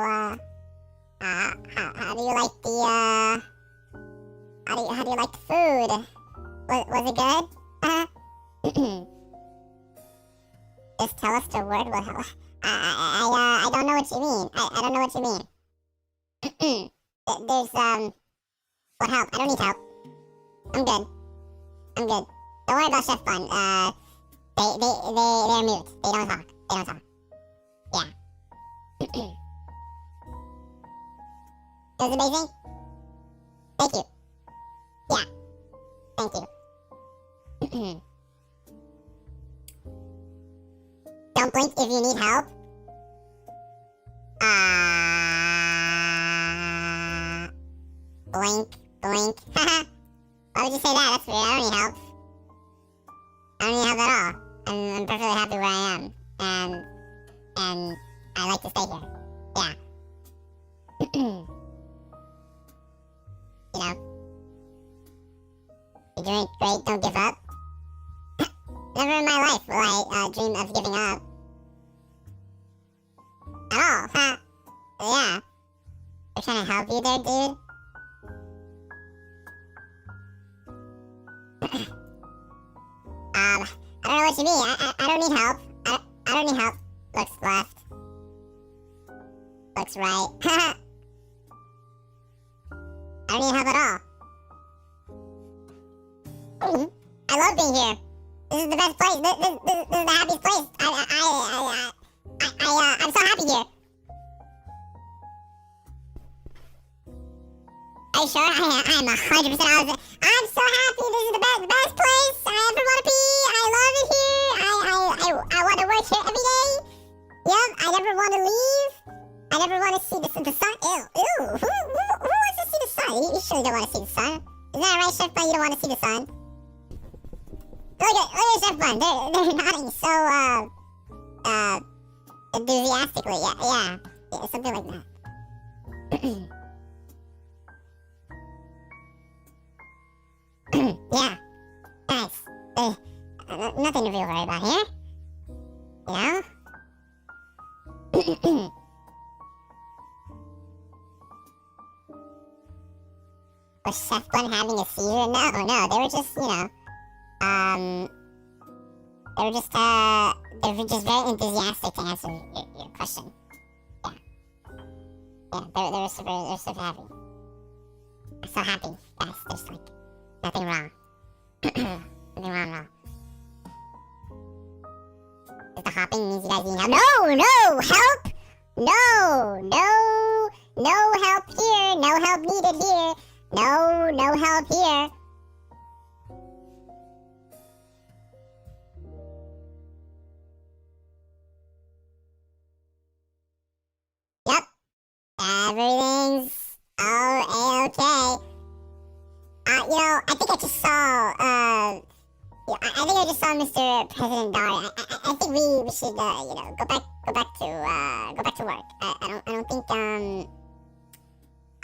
how do you like the how do you like the food? Was it good? Just tell us the word. I don't know what you mean. I don't know what you mean. There's what help? I don't need help. I'm good. Don't worry about Chef Bun. They're mute. They don't talk. Yeah. It was amazing. Thank you. Yeah. Thank you. Don't blink if you need help. Blink. Why would you say that? That's weird. I don't need help. I don't need help at all. I'm perfectly happy where I am. And I like to stay here. Yeah. You know. You're doing great. Don't give up. Never in my life will I dream of giving up. At all, huh? Yeah. They're trying to help you there, dude. I don't know what you mean. I don't need help. I don't need help. Looks left. Looks right. I don't need help at all. I love being here. This is the best place. This is the happiest place. I'm so happy here. Are you sure? I'm 100%. I'm so happy. This is the best place I ever want to be. I love it here. I want to work here every day. Yep. I never want to leave. I never want to see the sun. Ew. Who wants to see the sun? You surely don't want to see the sun. Is that right, Chef Bun? You don't want to see the sun? Look at Chef Bun. They're nodding so enthusiastically. Yeah, something like that. Yeah, nice. Nothing to really worry about here. You know? Was Chef Bun having a seizure? No, they were just, you know, they were just very enthusiastic to answer your question. Yeah, they were super happy. I'm so happy, guys. There's like nothing wrong. Nothing wrong at all. Is the hopping means you guys need help? No, help! No help here. No help needed here. No help here. Yep. Everything's okay. You know, I think I just saw, Mr. President Dari. I think we should, you know, go back to work. I don't think, I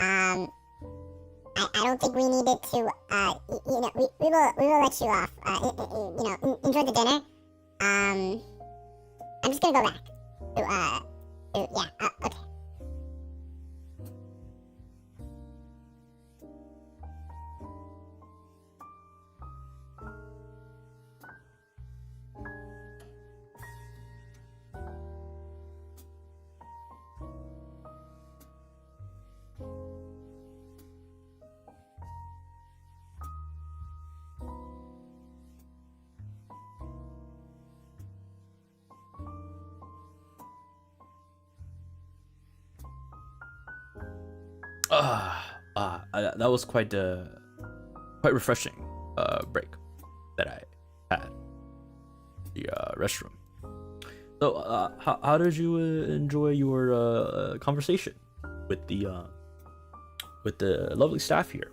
don't think we needed to, you know, we will let you off. You know, enjoy the dinner. I'm just gonna go back to, okay. That was quite refreshing break that I had. The restroom. So how did you enjoy your conversation with the lovely staff here?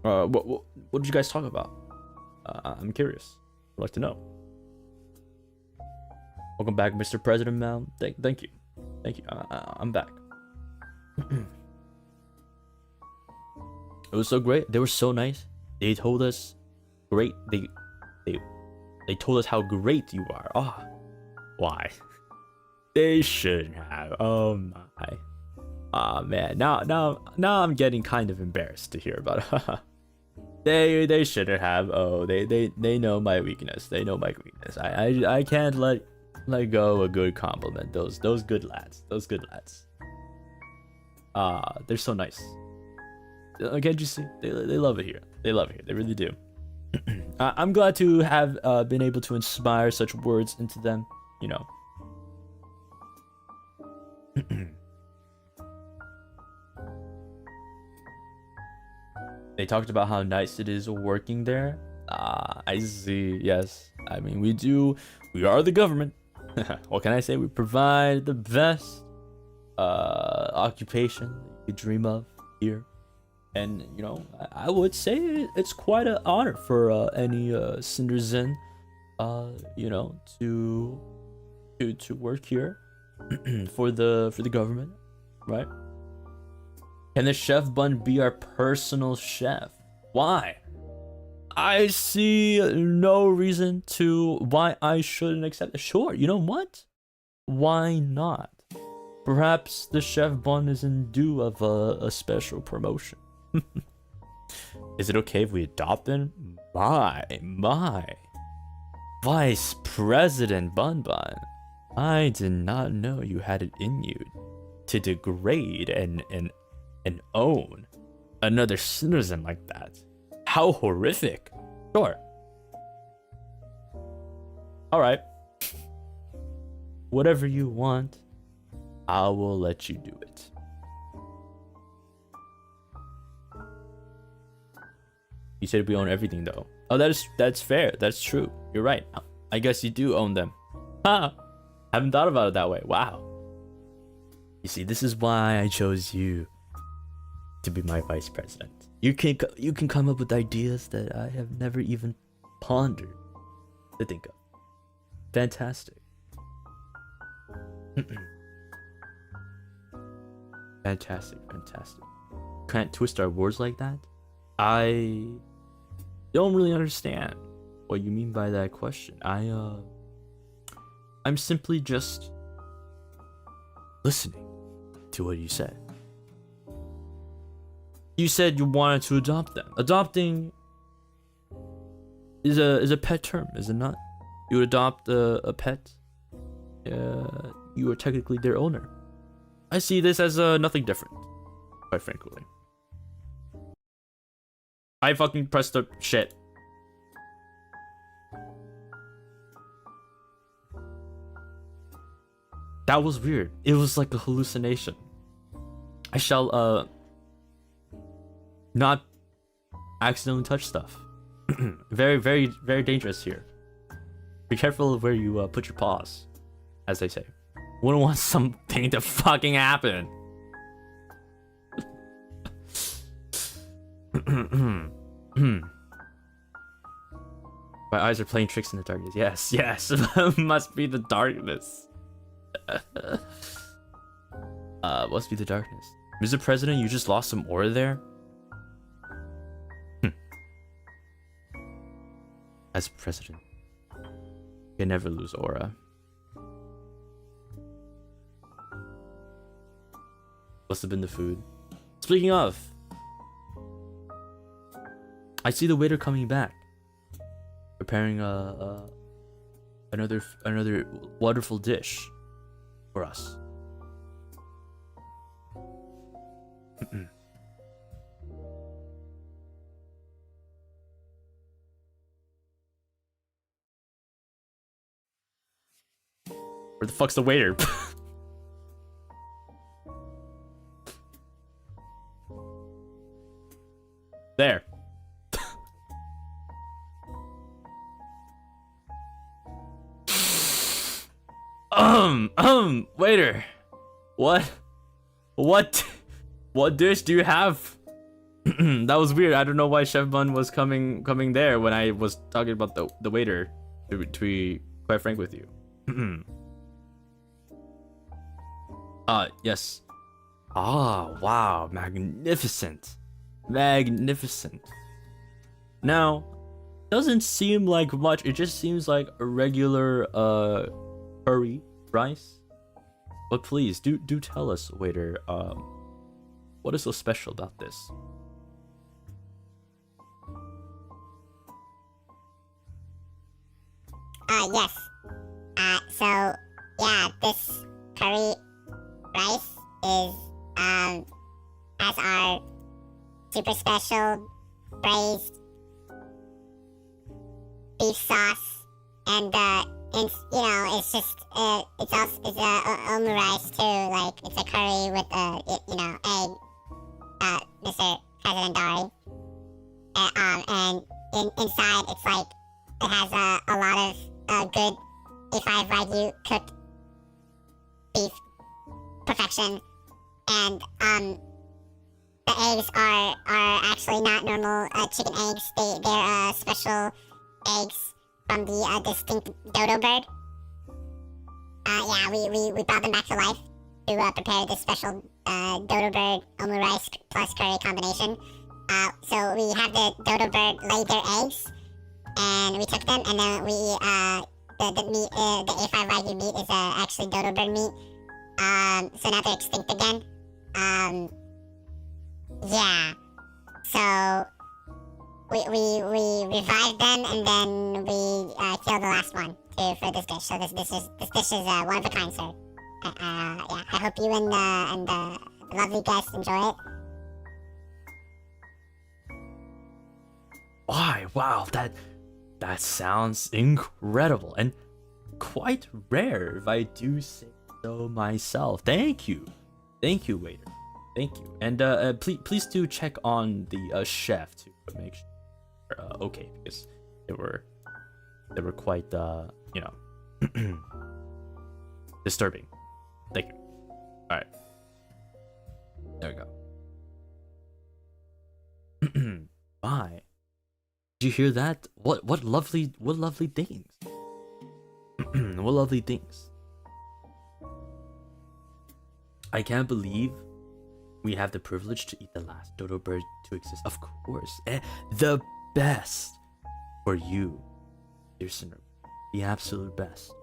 What did you guys talk about? I'm curious. I'd like to know. Welcome back, Mr. President Mal. Thank you. I'm back. It was so great. They were so nice. They told us great. They told us how great you are. Why? They shouldn't have. Oh my. Ah man, now I'm getting kind of embarrassed to hear about it. They shouldn't have. Oh, they know my weakness. They know my weakness. I can't let go a good compliment. Those good lads. Those good lads. They're so nice. Can't you see? They love it here. They love it here. They really do. I'm glad to have been able to inspire such words into them. You know. They talked about how nice it is working there. I see. Yes. I mean, we are the government. What can I say? We provide the best occupation you could dream of here. And, you know, I would say it's quite an honor for any citizen, you know, to work here for the government, right? Can the chef bun be our personal chef? Why? I see no reason to why I shouldn't accept it. Sure, you know what? Why not? Perhaps the chef bun is in due of a special promotion. Is it okay if we adopt him? My. Vice President Bun Bun. I did not know you had it in you to degrade and own another citizen like that. How horrific. Sure. Alright. Whatever you want, I will let you do it. You said we own everything though. Oh, that's fair. That's true. You're right. I guess you do own them. Ha! Haven't thought about it that way. Wow. You see, this is why I chose you to be my vice president. You can come up with ideas that I have never even pondered to think of. Fantastic. Fantastic. Can't twist our words like that? I don't really understand what you mean by that question. I'm simply just listening to what you said. You said you wanted to adopt them. Adopting is a pet term, is it not? You would adopt a pet. You are technically their owner. I see this as nothing different, quite frankly. I fucking pressed the shit. That was weird. It was like a hallucination. I shall not accidentally touch stuff. Very, very, very dangerous here. Be careful of where you put your paws, as they say. Wouldn't want something to fucking happen. My eyes are playing tricks in the darkness. Yes. Must be the darkness. Must be the darkness. Mr. President, you just lost some aura there? As president, you can never lose aura. Must have been the food. Speaking of, I see the waiter coming back, preparing another wonderful dish for us. Where the fuck's the waiter? There. Waiter. What dish do you have? That was weird. I don't know why Chef Bun was coming there when I was talking about the waiter, to be quite frank with you. Yes. Wow, magnificent. Now, doesn't seem like much. It just seems like a regular curry rice But please do tell us, waiter, what is so special about this? Yes. So yeah, this curry rice is has our super special braised beef sauce, and it's just it's omu rice too. Like it's a curry with egg, Mr. President Dari, and inside it's like it has a lot of good A5 Wagyu cooked beef perfection, and the eggs are actually not normal chicken eggs. They're special eggs from the distinct dodo bird. Yeah, we brought them back to life to prepare this special dodo bird omu rice plus curry combination. So we have the dodo bird lay their eggs, and we took them, and then we the meat, the A5 Wagyu meat is actually dodo bird meat. So now they're extinct again. Yeah. So we revived them, and then we killed the last one for this dish. So this dish is one of a kind, sir. Yeah. I hope you and the lovely guests enjoy it. Why? Wow, that sounds incredible and quite rare, if I do say so myself. Thank you, waiter. Thank you, and please do check on the chef to make sure okay, because they were quite disturbing. Thank you. All right, there we go. Bye. Did you hear that? What lovely things. What lovely things. I can't believe we have the privilege to eat the last dodo bird to exist. Of course. The best for you, dear Cinder. The absolute best.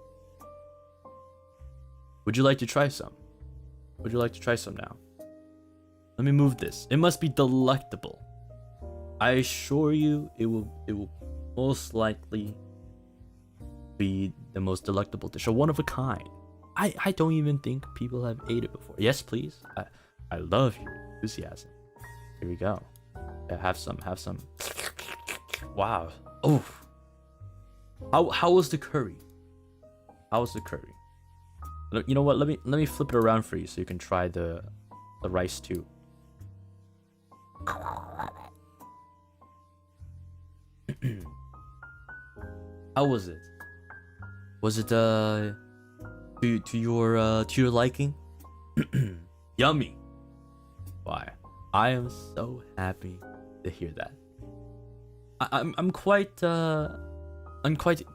Would you like to try some? Would you like to try some now? Let me move this. It must be delectable. I assure you, it will most likely be the most delectable dish, a one of a kind. I don't even think people have ate it before. Yes, please. I love your enthusiasm. Here we go. Yeah, have some. Wow. Oh. How was the curry? How was the curry? You know what? Let me flip it around for you so you can try the rice too. How was it? Was it to your liking? Yummy. Why? I am so happy to hear that. I'm quite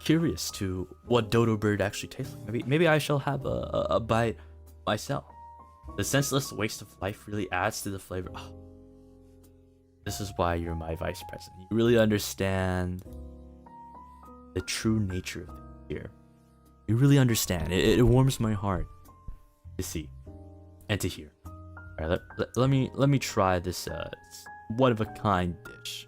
curious to what dodo bird actually tastes like. Maybe I shall have a bite myself. The senseless waste of life really adds to the flavor. Oh, this is why you're my vice president. You really understand the true nature of things here. You really understand. It warms my heart to see and to hear. All right, let me try this one of a kind dish.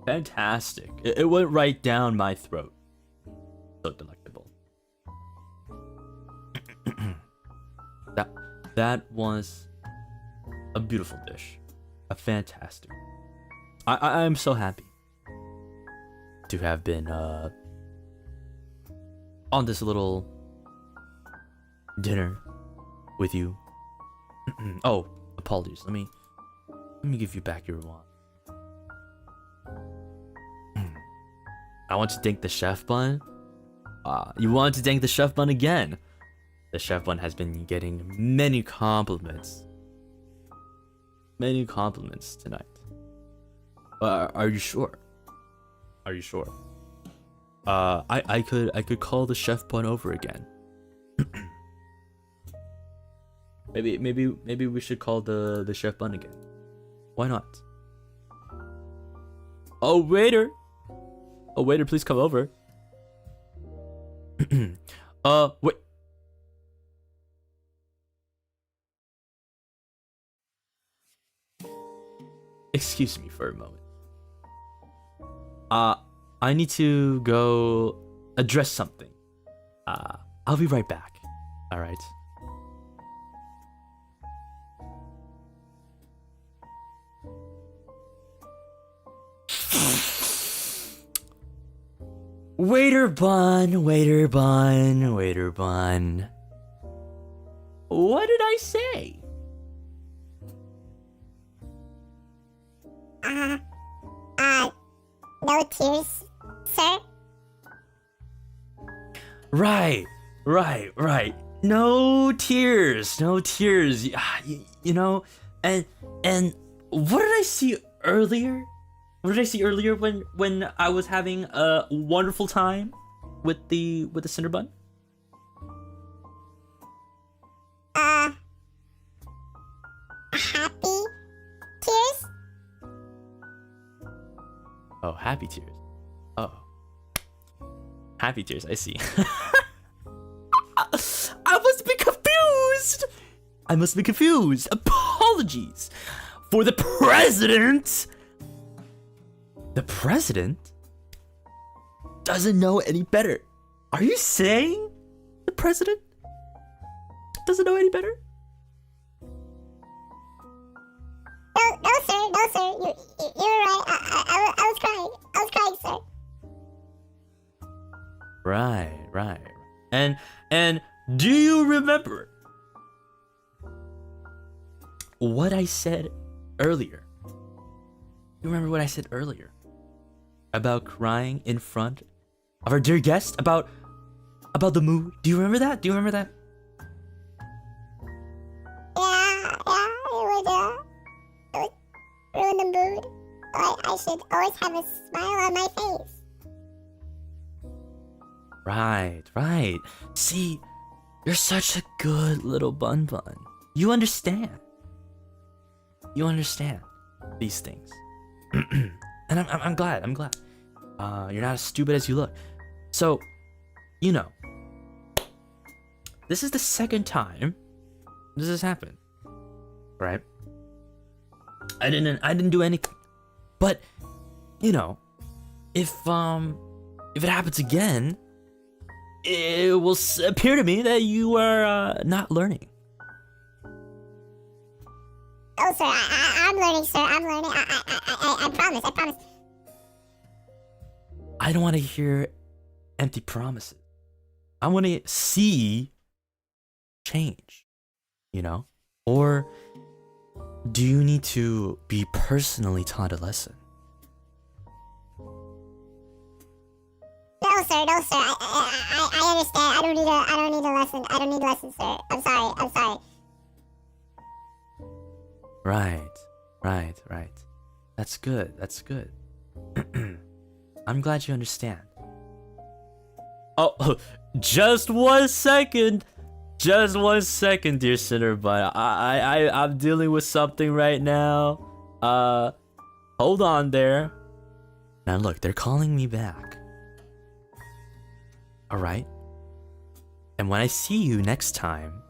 Fantastic! It went right down my throat. So delectable. That was a beautiful dish, a fantastic. I am so happy to have been on this little dinner with you. Oh, apologies. Let me give you back your wand. I want to thank the chef bun. You want to thank the chef bun again? The chef bun has been getting many compliments. Many compliments tonight. Are you sure? Are you sure? I could call the chef bun over again. maybe we should call the chef bun again. Why not? Oh waiter, please come over. Wait. Excuse me for a moment. I need to go address something. I'll be right back. All right. Waiter bun, waiter bun, waiter bun. What did I say? No tears, sir? Right. No tears, no tears. You know, and what did I see earlier? What did I see earlier when I was having a wonderful time with the cinder bun? Happy tears? Oh, happy tears. Oh. Happy tears, I see. I must be confused. Apologies. For the president. The president doesn't know any better. Are you saying the president doesn't know any better? No, sir. You're right. I was crying, sir. Right. And do you remember what I said earlier? You remember what I said earlier about crying in front of our dear guest about the mood? Do you remember that? Yeah, it would ruin the mood. I should always have a smile on my face. Right. See, you're such a good little bun. You understand these things. And I'm glad. You're not as stupid as you look. So, you know, this is the second time this has happened, right? I didn't do anything, but you know, if it happens again, it will appear to me that you are not learning. Oh, sir, I'm learning, sir. I'm learning. I promise. I don't want to hear empty promises. I want to see change, you know? Or do you need to be personally taught a lesson? No, sir. I understand. I don't need a lesson. I don't need a lesson, sir. I'm sorry. Right. That's good. I'm glad you understand. Oh, just 1 second. Just 1 second, dear Cinderbun. I'm dealing with something right now. Hold on there. Now look, they're calling me back. Alright? And when I see you next time,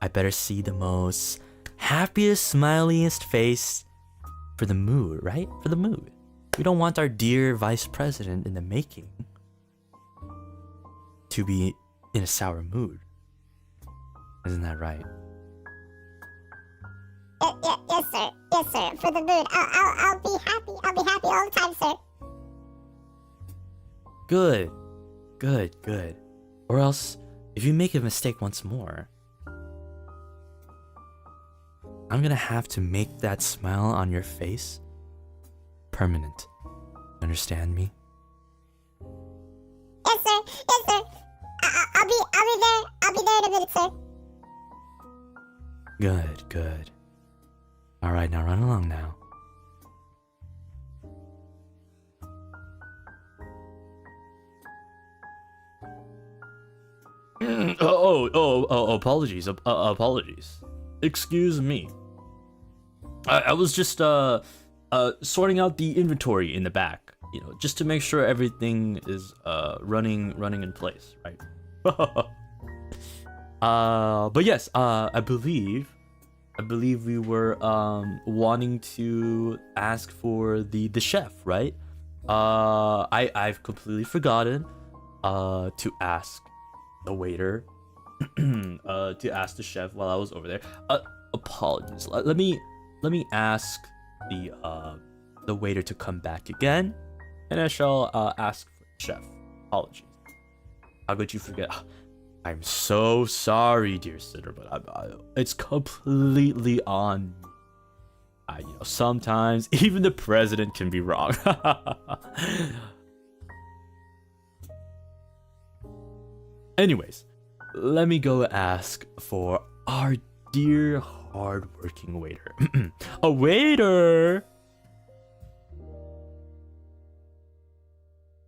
I better see the most happiest, smiliest face for the mood, right? For the mood. We don't want our dear vice president in the making to be in a sour mood. Isn't that right? Yes, sir. For the mood. I'll be happy. I'll be happy all the time, sir. Good. Or else, if you make a mistake once more, I'm gonna have to make that smile on your face permanent. Understand me? Yes, sir. I'll be there. I'll be there in a minute, sir. Good. Alright, now run along now. Apologies. Apologies. Excuse me. I was just sorting out the inventory in the back. just to make sure everything is running in place, right? But yes, I believe we were wanting to ask for the chef, right? I've completely forgotten to ask the waiter to ask the chef while I was over there. Apologies. Let me ask the waiter to come back again, and I shall ask for the chef. Apologies. How could you forget? I'm so sorry, dear sitter, but it's completely on me. Sometimes even the president can be wrong. Anyways, let me go ask for our dear hardworking waiter. A waiter!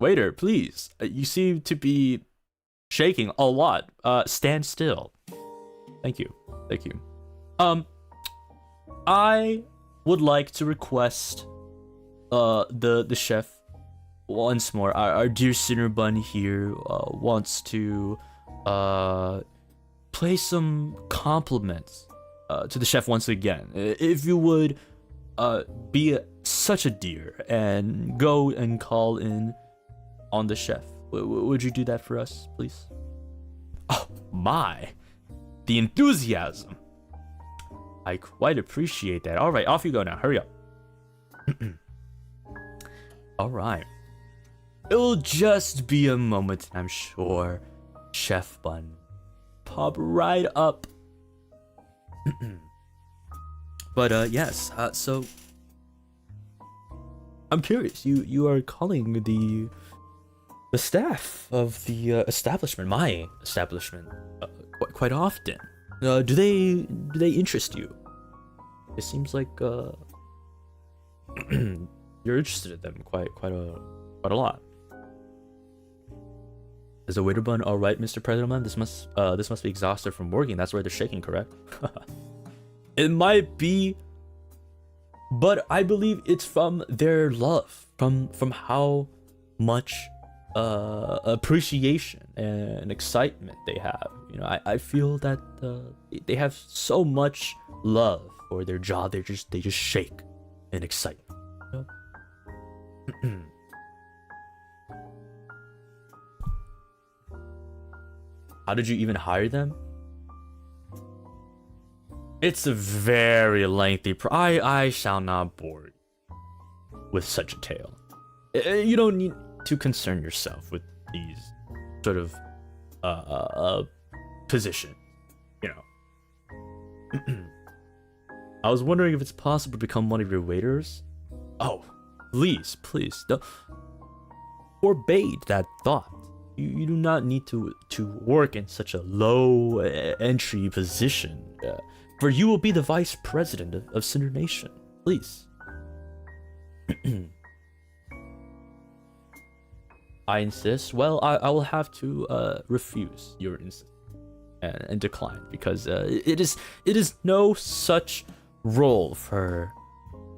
Waiter, please. You seem to be shaking a lot. Stand still. Thank you. I would like to request the chef once more. Our dear Cinnabon here wants to play some compliments to the chef once again. If you would be such a dear and go and call in on the chef. Would you do that for us, please? Oh my, the enthusiasm. I quite appreciate that. All right, off you go now. Hurry up. All right. It'll just be a moment, and I'm sure Chef Bun pop right up. But yes, so I'm curious. You are calling the staff of the establishment, my establishment, quite often. Do they interest you? It seems like you're interested in them quite a lot. Is the waiter bun all right, Mr. President? This must be exhausted from working. That's why they're shaking, correct? It might be, but I believe it's from their love, from how much appreciation and excitement they have. I feel that they have so much love for their job. They just shake in excitement. How did you even hire them? It's a very lengthy I shall not bore you with such a tale. You don't need to concern yourself with these sort of positions, I was wondering if it's possible to become one of your waiters. Oh, please, don't forbade that thought. You do not need to work in such a low entry position, for you will be the vice president of Cindernation. Please. I insist. Well, I will have to refuse your insist and decline, because it is no such role for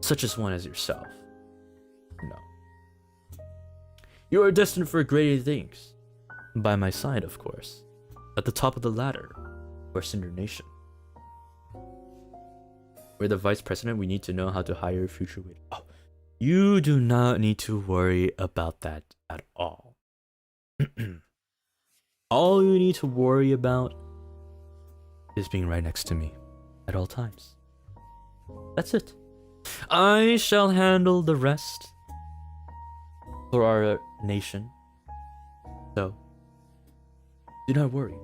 such as one as yourself. No. You are destined for greater things. By my side, of course. At the top of the ladder, for Cindernation. We're the vice president. We need to know how to hire future waiters. Oh, you do not need to worry about that at all. All you need to worry about is being right next to me at all times. That's it. I shall handle the rest for our nation. So, do not worry.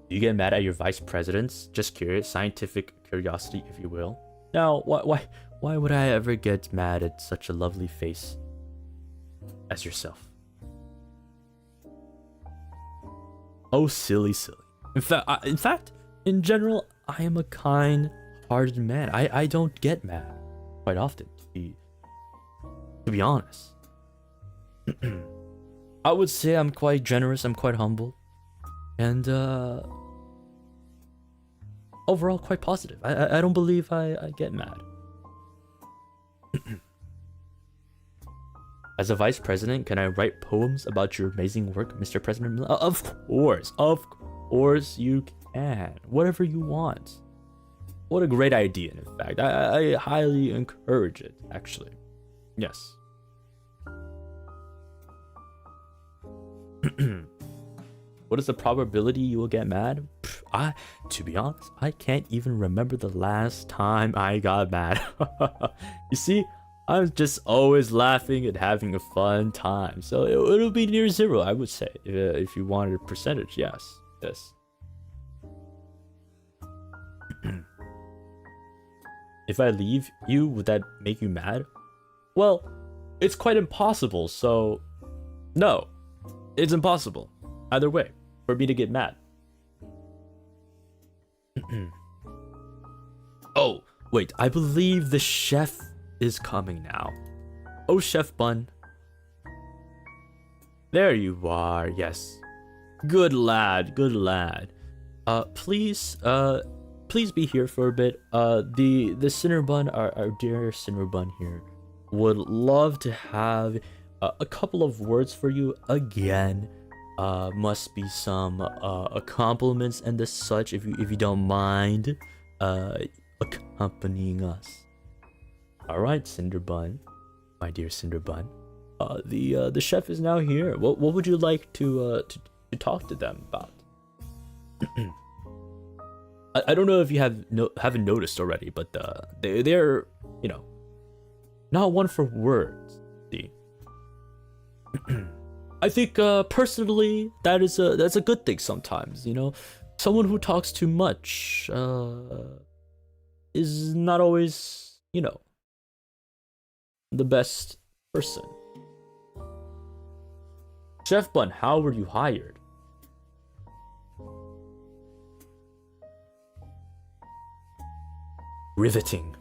Do you get mad at your vice presidents? Just curious, scientific curiosity, if you will. Now, why would I ever get mad at such a lovely face as yourself? Oh, silly. In fact, in general, I am a kind-hearted man. I don't get mad quite often, to be honest. I would say I'm quite generous, I'm quite humble, and overall quite positive. I don't believe I get mad. As a vice president, can I write poems about your amazing work, Mr. President? Of course you can. Whatever you want. What a great idea, in fact. I highly encourage it, actually. Yes. What is the probability you will get mad? To be honest, I can't even remember the last time I got mad. You see, I'm just always laughing and having a fun time. So it'll be near zero, I would say. If you wanted a percentage, yes. Yes. If I leave you, would that make you mad? Well, it's quite impossible, so no. It's impossible. Either way, for me to get mad. Oh, wait, I believe the chef is coming now. Oh, Chef Bun. There you are, yes. Good lad, good lad. Please be here for a bit. The Cinderbun, our dear Cinderbun here, would love to have a couple of words for you again. Must be some compliments and the such, if you don't mind accompanying us. All right, Cinderbun, my dear Cinderbun. The chef is now here. What would you like to talk to them about? I don't know if you haven't noticed already, but they're not one for words. See, I think personally that's a good thing sometimes. Someone who talks too much is not always the best person. Chef Bun, how were you hired? Riveting.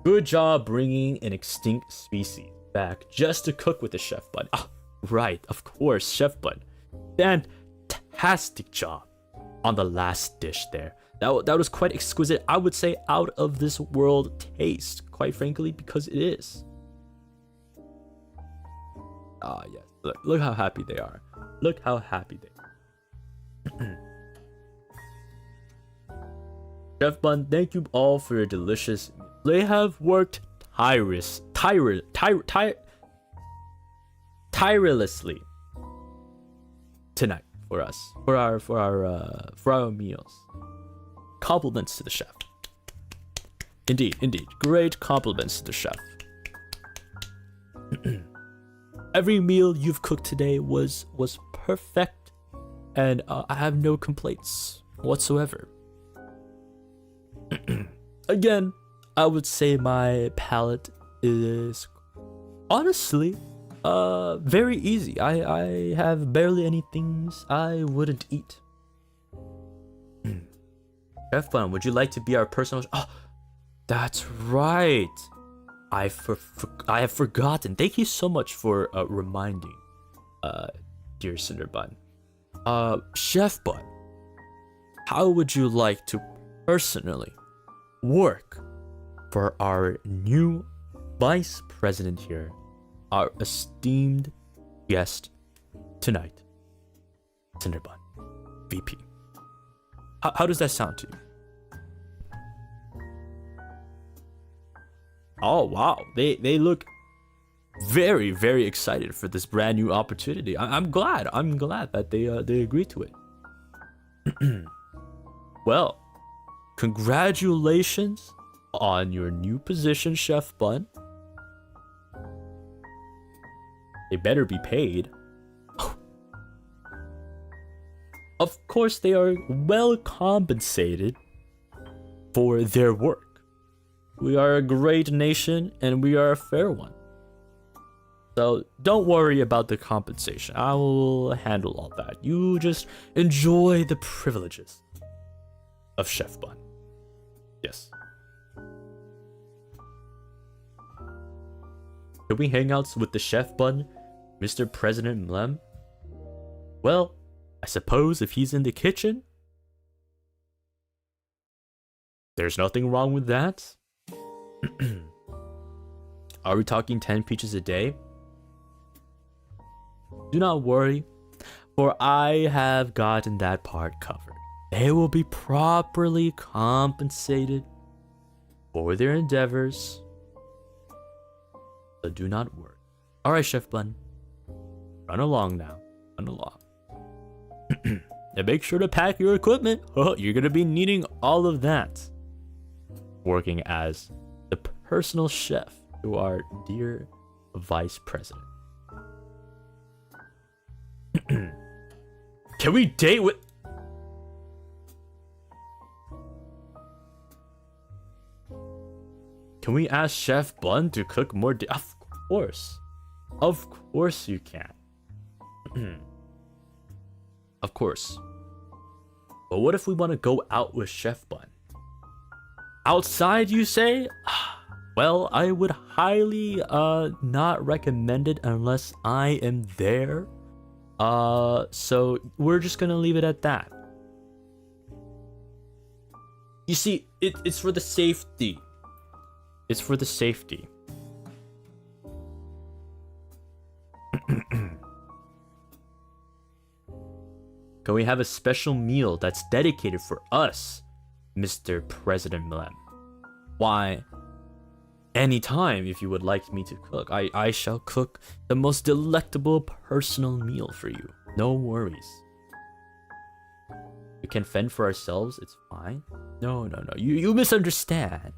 Good job bringing an extinct species back just to cook with the Chef Bun. Right, of course, Chef Bun. Fantastic job on the last dish there. That was quite exquisite. I would say out of this world taste, quite frankly, because it is. Yes. Look how happy they are. Look how happy they are. Chef Bun, thank you all for your delicious meal. They have worked tirelessly tonight for us, for our meals. Compliments to the chef. Indeed, great compliments to the chef. Every meal you've cooked today was perfect, and I have no complaints whatsoever. Again, I would say my palate is honestly very easy. I have barely any things I wouldn't eat. Chef Bun, would you like to be our personal? That's right. I have forgotten. Thank you so much for reminding, dear Cinderbun. Chef Bun, how would you like to personally work for our new vice president here, our esteemed guest tonight, Cinderbun, VP? How does that sound to you? Oh wow, they look very, very excited for this brand new opportunity. I'm glad that they agreed to it. Well, congratulations on your new position, Chef Bun. They better be paid. Of course, they are well compensated for their work. We are a great nation and we are a fair one. So don't worry about the compensation. I will handle all that. You just enjoy the privileges of Chef Bun. Yes. Can we hang out with the Chef Bun, Mr. President Malim? Well, I suppose if he's in the kitchen, there's nothing wrong with that. Are we talking 10 peaches a day? Do not worry, for I have gotten that part covered. They will be properly compensated for their endeavors. So do not worry. Alright, Chef Bun. Run along now. Run along. And make sure to pack your equipment. You're gonna be needing all of that. Working as the personal chef to our dear Vice President. Can we date with... Can we ask Chef Bun to cook more? Of course. Of course you can. Of course. But what if we want to go out with Chef Bun? Outside, you say? Well, I would highly not recommend it unless I am there. So we're just gonna leave it at that. You see, it's for the safety. It's for the safety. Can we have a special meal that's dedicated for us, Mr. President Malim? Why, anytime if you would like me to cook, I shall cook the most delectable personal meal for you. No worries. We can fend for ourselves, it's fine. No. You misunderstand.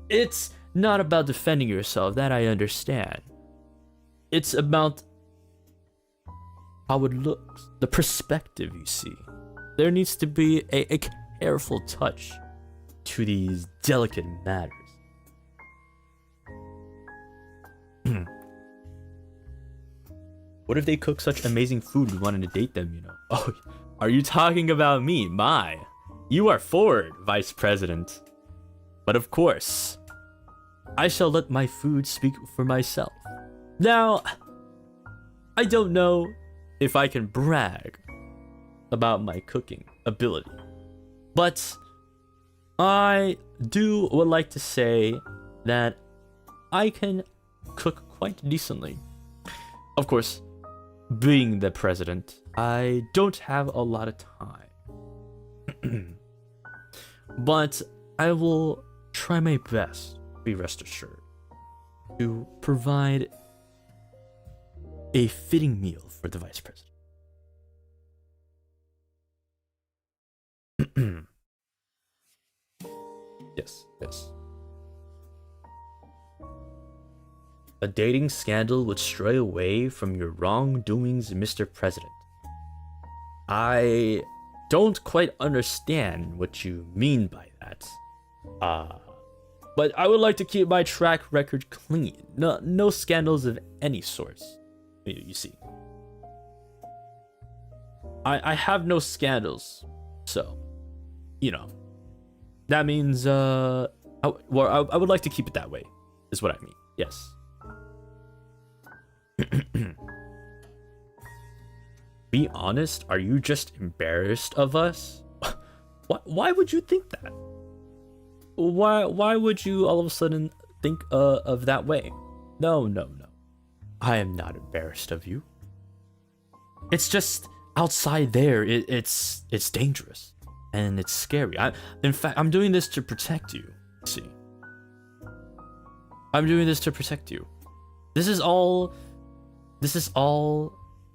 It's not about defending yourself, that I understand. It's about how it looks, the perspective you see. There needs to be a careful touch to these delicate matters. What if they cook such amazing food we wanted to date them, you know? Oh, are you talking about me? My, you are forward, Vice President. But of course, I shall let my food speak for myself. Now, I don't know if I can brag about my cooking ability, but I would like to say that I can cook quite decently. Of course, being the president, I don't have a lot of time. But I will try my best, be rest assured, to provide a fitting meal for the Vice President. Yes. A dating scandal would stray away from your wrongdoings, Mr. President. I don't quite understand what you mean by that. But I would like to keep my track record clean. No scandals of any sort. You see. I have no scandals. So, you know. That means, I would like to keep it that way, is what I mean. Yes. Be honest, are you just embarrassed of us? Why would you think that? Why would you all of a sudden think of that way? No. I am not embarrassed of you. It's just outside there, it's dangerous and it's scary. In fact, I'm doing this to protect you. See, I'm doing this to protect you. This is all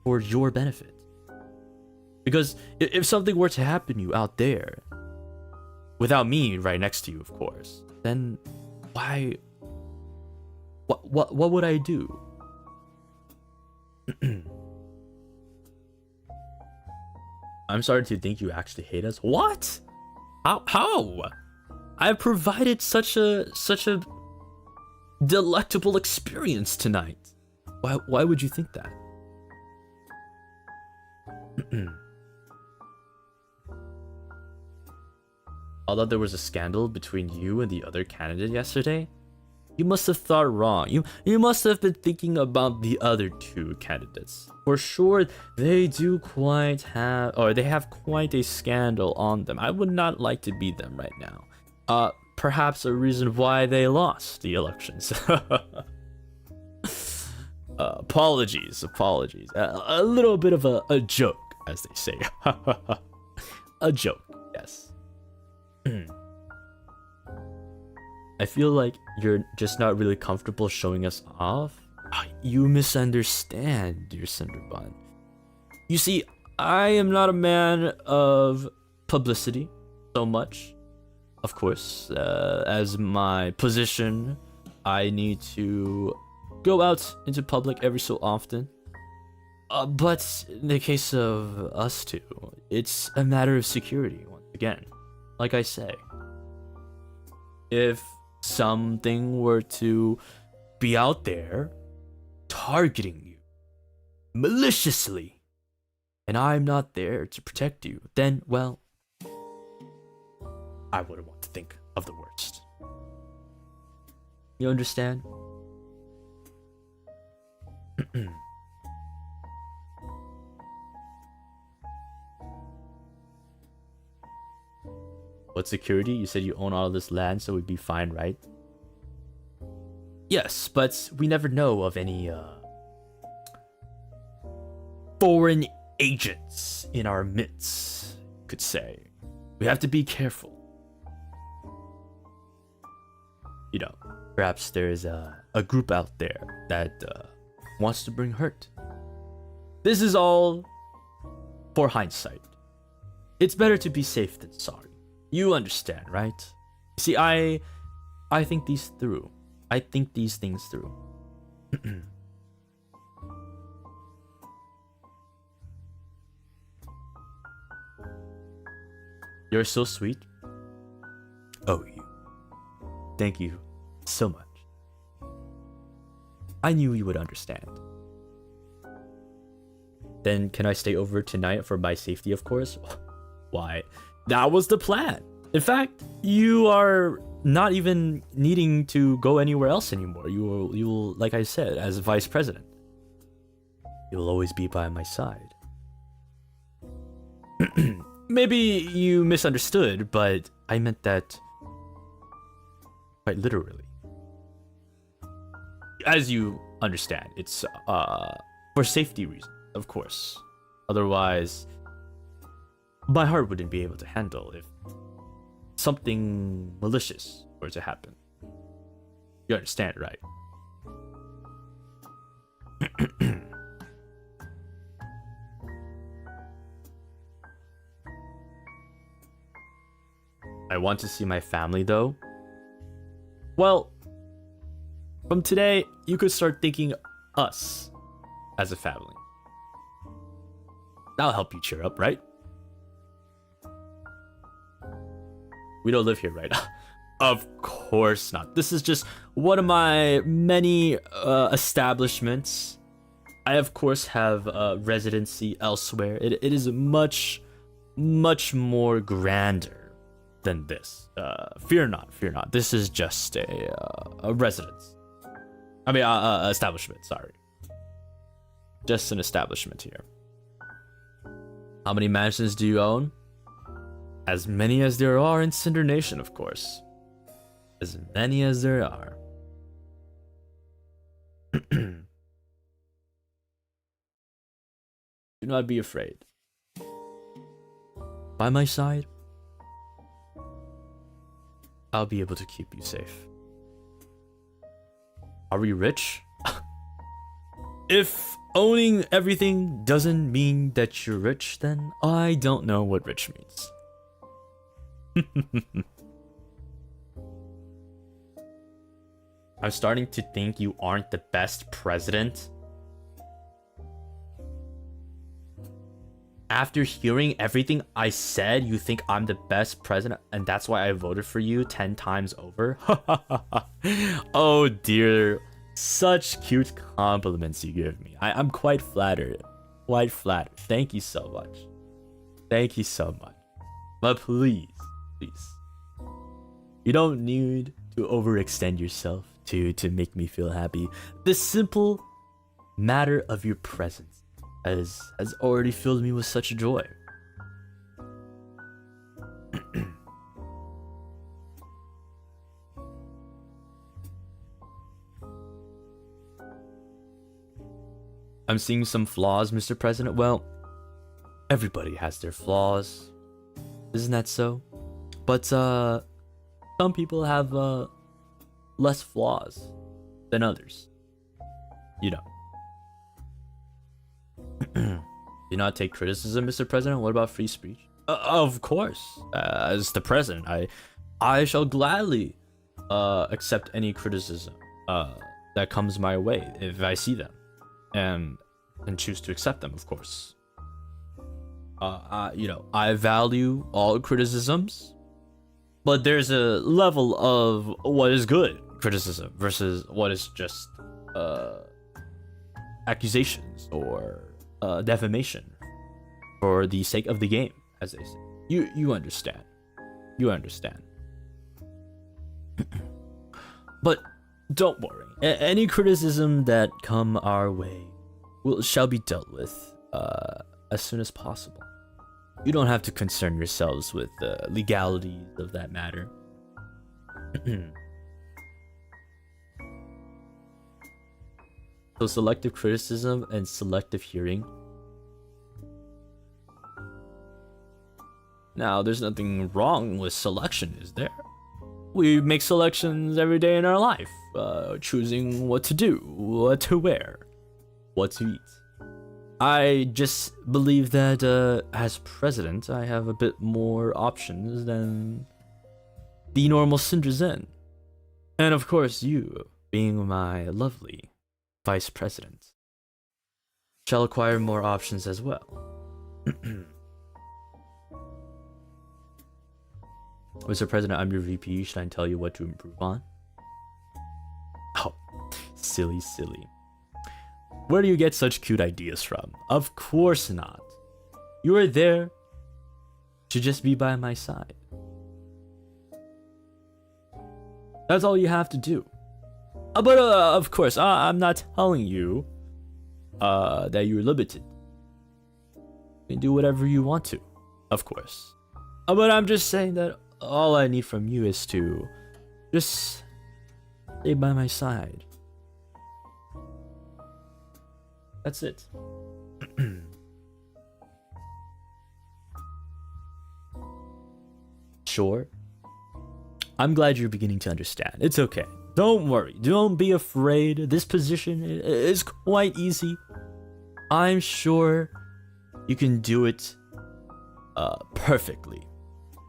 for your benefit. Because if something were to happen to you out there, without me right next to you, of course, then why? What would I do? I'm starting to think you actually hate us. What? How? I've provided such a delectable experience tonight. Why would you think that? Although there was a scandal between you and the other candidate yesterday, you must have thought wrong. You must have been thinking about the other two candidates. For sure, they have quite a scandal on them. I would not like to be them right now. perhaps a reason why they lost the elections. Apologies. A little bit of a joke, as they say. A joke, yes. I feel like you're just not really comfortable showing us off. You misunderstand, dear Cinderbun. You see, I am not a man of publicity so much. Of course, as my position, I need to go out into public every so often. But in the case of us two, it's a matter of security, once again. Like I say, if something were to be out there targeting you maliciously, and I'm not there to protect you, then, well, I wouldn't want to think of the worst. You understand? What security? You said you own all this land, so we'd be fine, right? Yes, but we never know of any foreign agents in our midst, you could say. We have to be careful. You know, perhaps there's a group out there that wants to bring hurt. This is all for hindsight. It's better to be safe than sorry. You understand, right? See, I think these through. I think these things through. You're so sweet. Oh, you. Thank you so much. I knew you would understand. Then can I stay over tonight for my safety, of course? Why? That was the plan. In fact, you are not even needing to go anywhere else anymore. You will, like I said, as vice president, you'll always be by my side. Maybe you misunderstood, but I meant that quite literally. As you understand, it's for safety reasons, of course. Otherwise, my heart wouldn't be able to handle if something malicious were to happen. You understand, right? I want to see my family, though. Well, from today, you could start thinking us as a family. That'll help you cheer up, right? We don't live here, right? Of course not. This is just one of my many establishments. I, of course, have residency elsewhere. It is much more grander than this. Fear not. This is just a residence. I mean, establishment, sorry. Just an establishment here. How many mansions do you own? As many as there are in Cindernation, of course. As many as there are. Do not be afraid. By my side, I'll be able to keep you safe. Are we rich? If owning everything doesn't mean that you're rich, then I don't know what rich means. I'm starting to think you aren't the best president. After hearing everything I said, you think I'm the best president, and that's why I voted for you 10 times over? Oh dear, such cute compliments you give me. I'm quite flattered. Quite flattered. Thank you so much. Thank you so much. But please, you don't need to overextend yourself to make me feel happy. The simple matter of your presence has already filled me with such joy. I'm seeing some flaws, Mr. President. Well, everybody has their flaws. Isn't that so? But some people have less flaws than others. You know. Do not take criticism, Mr. President. What about free speech? Of course. As the president, I shall gladly accept any criticism that comes my way if I see them, and choose to accept them, of course. You know, I value all criticisms, but there's a level of what is good criticism versus what is just accusations or defamation for the sake of the game, as they say. You understand. You understand. But don't worry. Any criticism that come our way shall be dealt with as soon as possible. You don't have to concern yourselves with the legalities of that matter. So selective criticism and selective hearing. Now, there's nothing wrong with selection, is there? We make selections every day in our life, choosing what to do, what to wear, what to eat. I just believe that as president, I have a bit more options than the normal citizen. And of course, you, being my lovely vice president, shall acquire more options as well. Mr. President, I'm your VP. Should I tell you what to improve on? Oh, silly. Where do you get such cute ideas from? Of course not. You are there to just be by my side. That's all you have to do. But of course, I'm not telling you that you're limited. You can do whatever you want to, of course. But I'm just saying that all I need from you is to just stay by my side. That's it. Sure. I'm glad you're beginning to understand. It's okay. Don't worry. Don't be afraid. This position is quite easy. I'm sure you can do it perfectly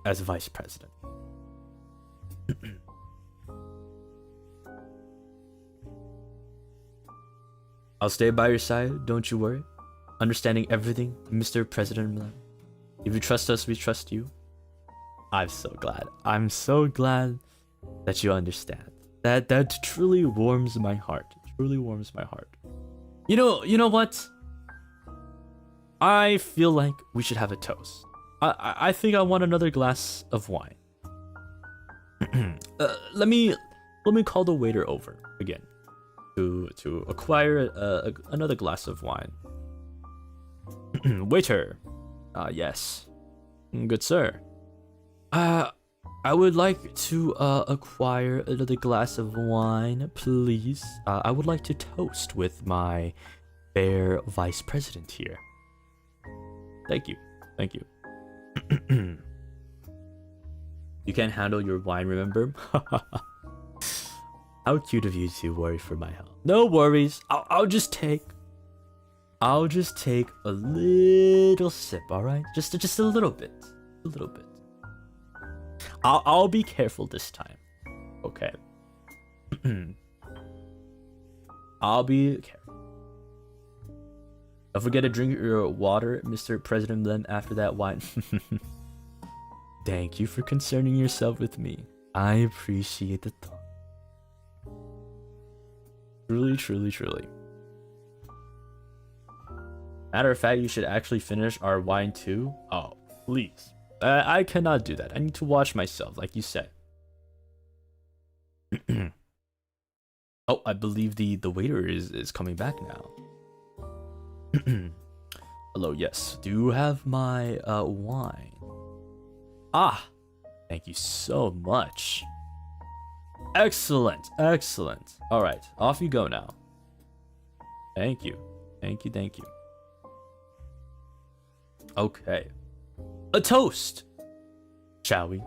as vice president. I'll stay by your side, don't you worry. Understanding everything, Mr. President Malim. If you trust us, we trust you. I'm so glad that you understand. That truly warms my heart. Truly warms my heart. You know what? I feel like we should have a toast. I think I want another glass of wine. Let me call the waiter over again to acquire another glass of wine. Waiter. Yes. Good sir. I would like to acquire another glass of wine, please. I would like to toast with my fair vice president here. Thank you. You can't handle your wine, remember? How cute of you to worry for my health. No worries. I'll just take a little sip, all right? Just a little bit. I'll be careful this time. Okay. I'll be careful. Don't forget to drink your water, Mr. President Malim, after that wine. Thank you for concerning yourself with me. I appreciate the thought. Truly. Matter of fact, you should actually finish our wine too. Oh, please. I cannot do that. I need to watch myself, like you said. Oh, I believe the waiter is coming back now. Hello, yes. Do you have my wine? Ah, thank you so much. Excellent. All right, off you go now. Thank you. Thank you, thank you. Okay. A toast, shall we?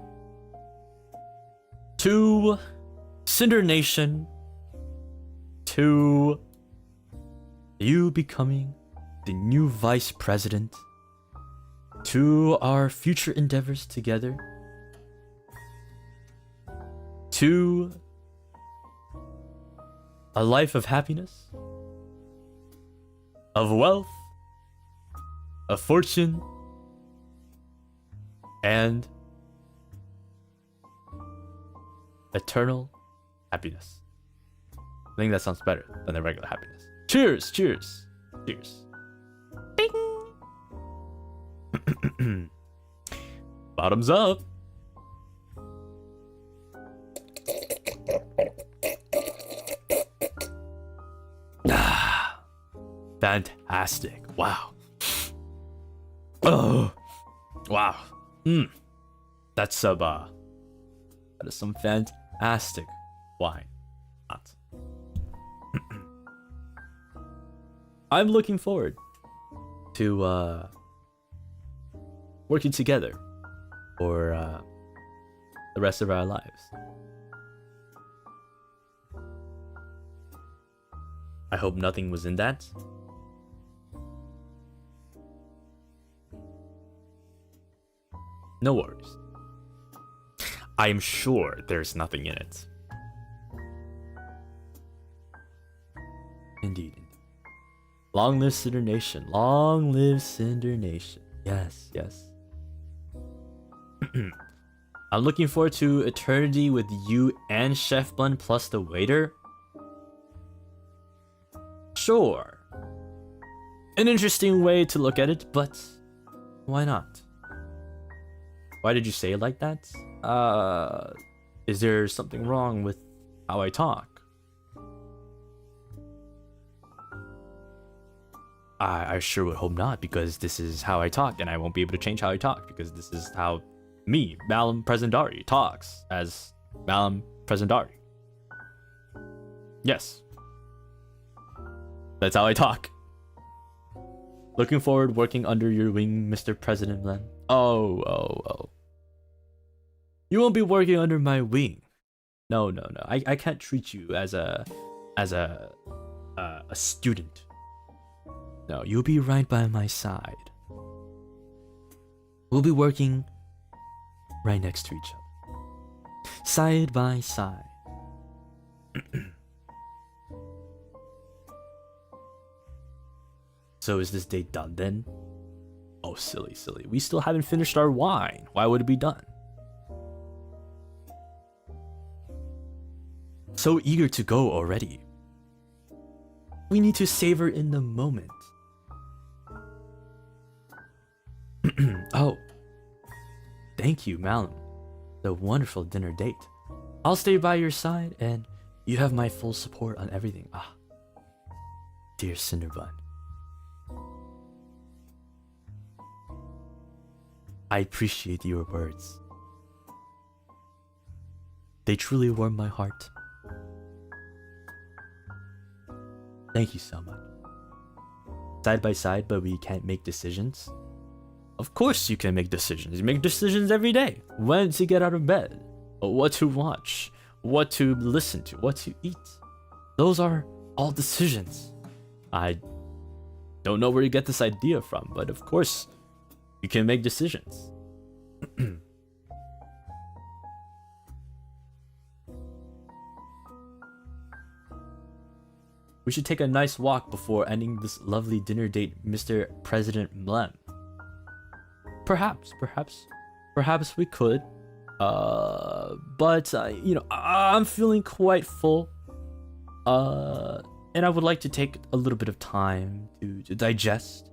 To Cindernation, to you becoming the new vice president, to our future endeavors together, to a life of happiness, of wealth, of fortune, and eternal happiness. I think that sounds better than the regular happiness. Cheers, cheers, cheers. Bing. Bottoms up. Fantastic. Wow. Oh. Wow. That is some fantastic wine. I'm looking forward to working together for the rest of our lives. I hope nothing was in that. No worries. I am sure there's nothing in it. Indeed. Long live Cindernation. Long live Cindernation. Yes, yes. I'm looking forward to eternity with you and Chef Bun plus the waiter. Sure. An interesting way to look at it, but why not? Why did you say it like that? Is there something wrong with how I talk? I sure would hope not, because this is how I talk, and I won't be able to change how I talk, because this is how me, MaleVTuber, talks as MaleVTuber. Yes. That's how I talk. Looking forward working under your wing, Mr. President Len. Oh. You won't be working under my wing. No. I can't treat you as a student. No, you'll be right by my side. We'll be working right next to each other. Side by side. So is this date done then? Oh, silly. We still haven't finished our wine. Why would it be done? So eager to go already. We need to savor in the moment. Oh, thank you, Malim. The wonderful dinner date. I'll stay by your side, and you have my full support on everything. Dear Cinderbun. I appreciate your words. They truly warm my heart. Thank you so much. Side by side, but we can't make decisions? Of course you can make decisions. You make decisions every day. When to get out of bed, what to watch, what to listen to, what to eat. Those are all decisions. I don't know where you get this idea from, but of course you can make decisions. We should take a nice walk before ending this lovely dinner date, Mr. President Malim. Perhaps we could. But I'm feeling quite full. And I would like to take a little bit of time to digest.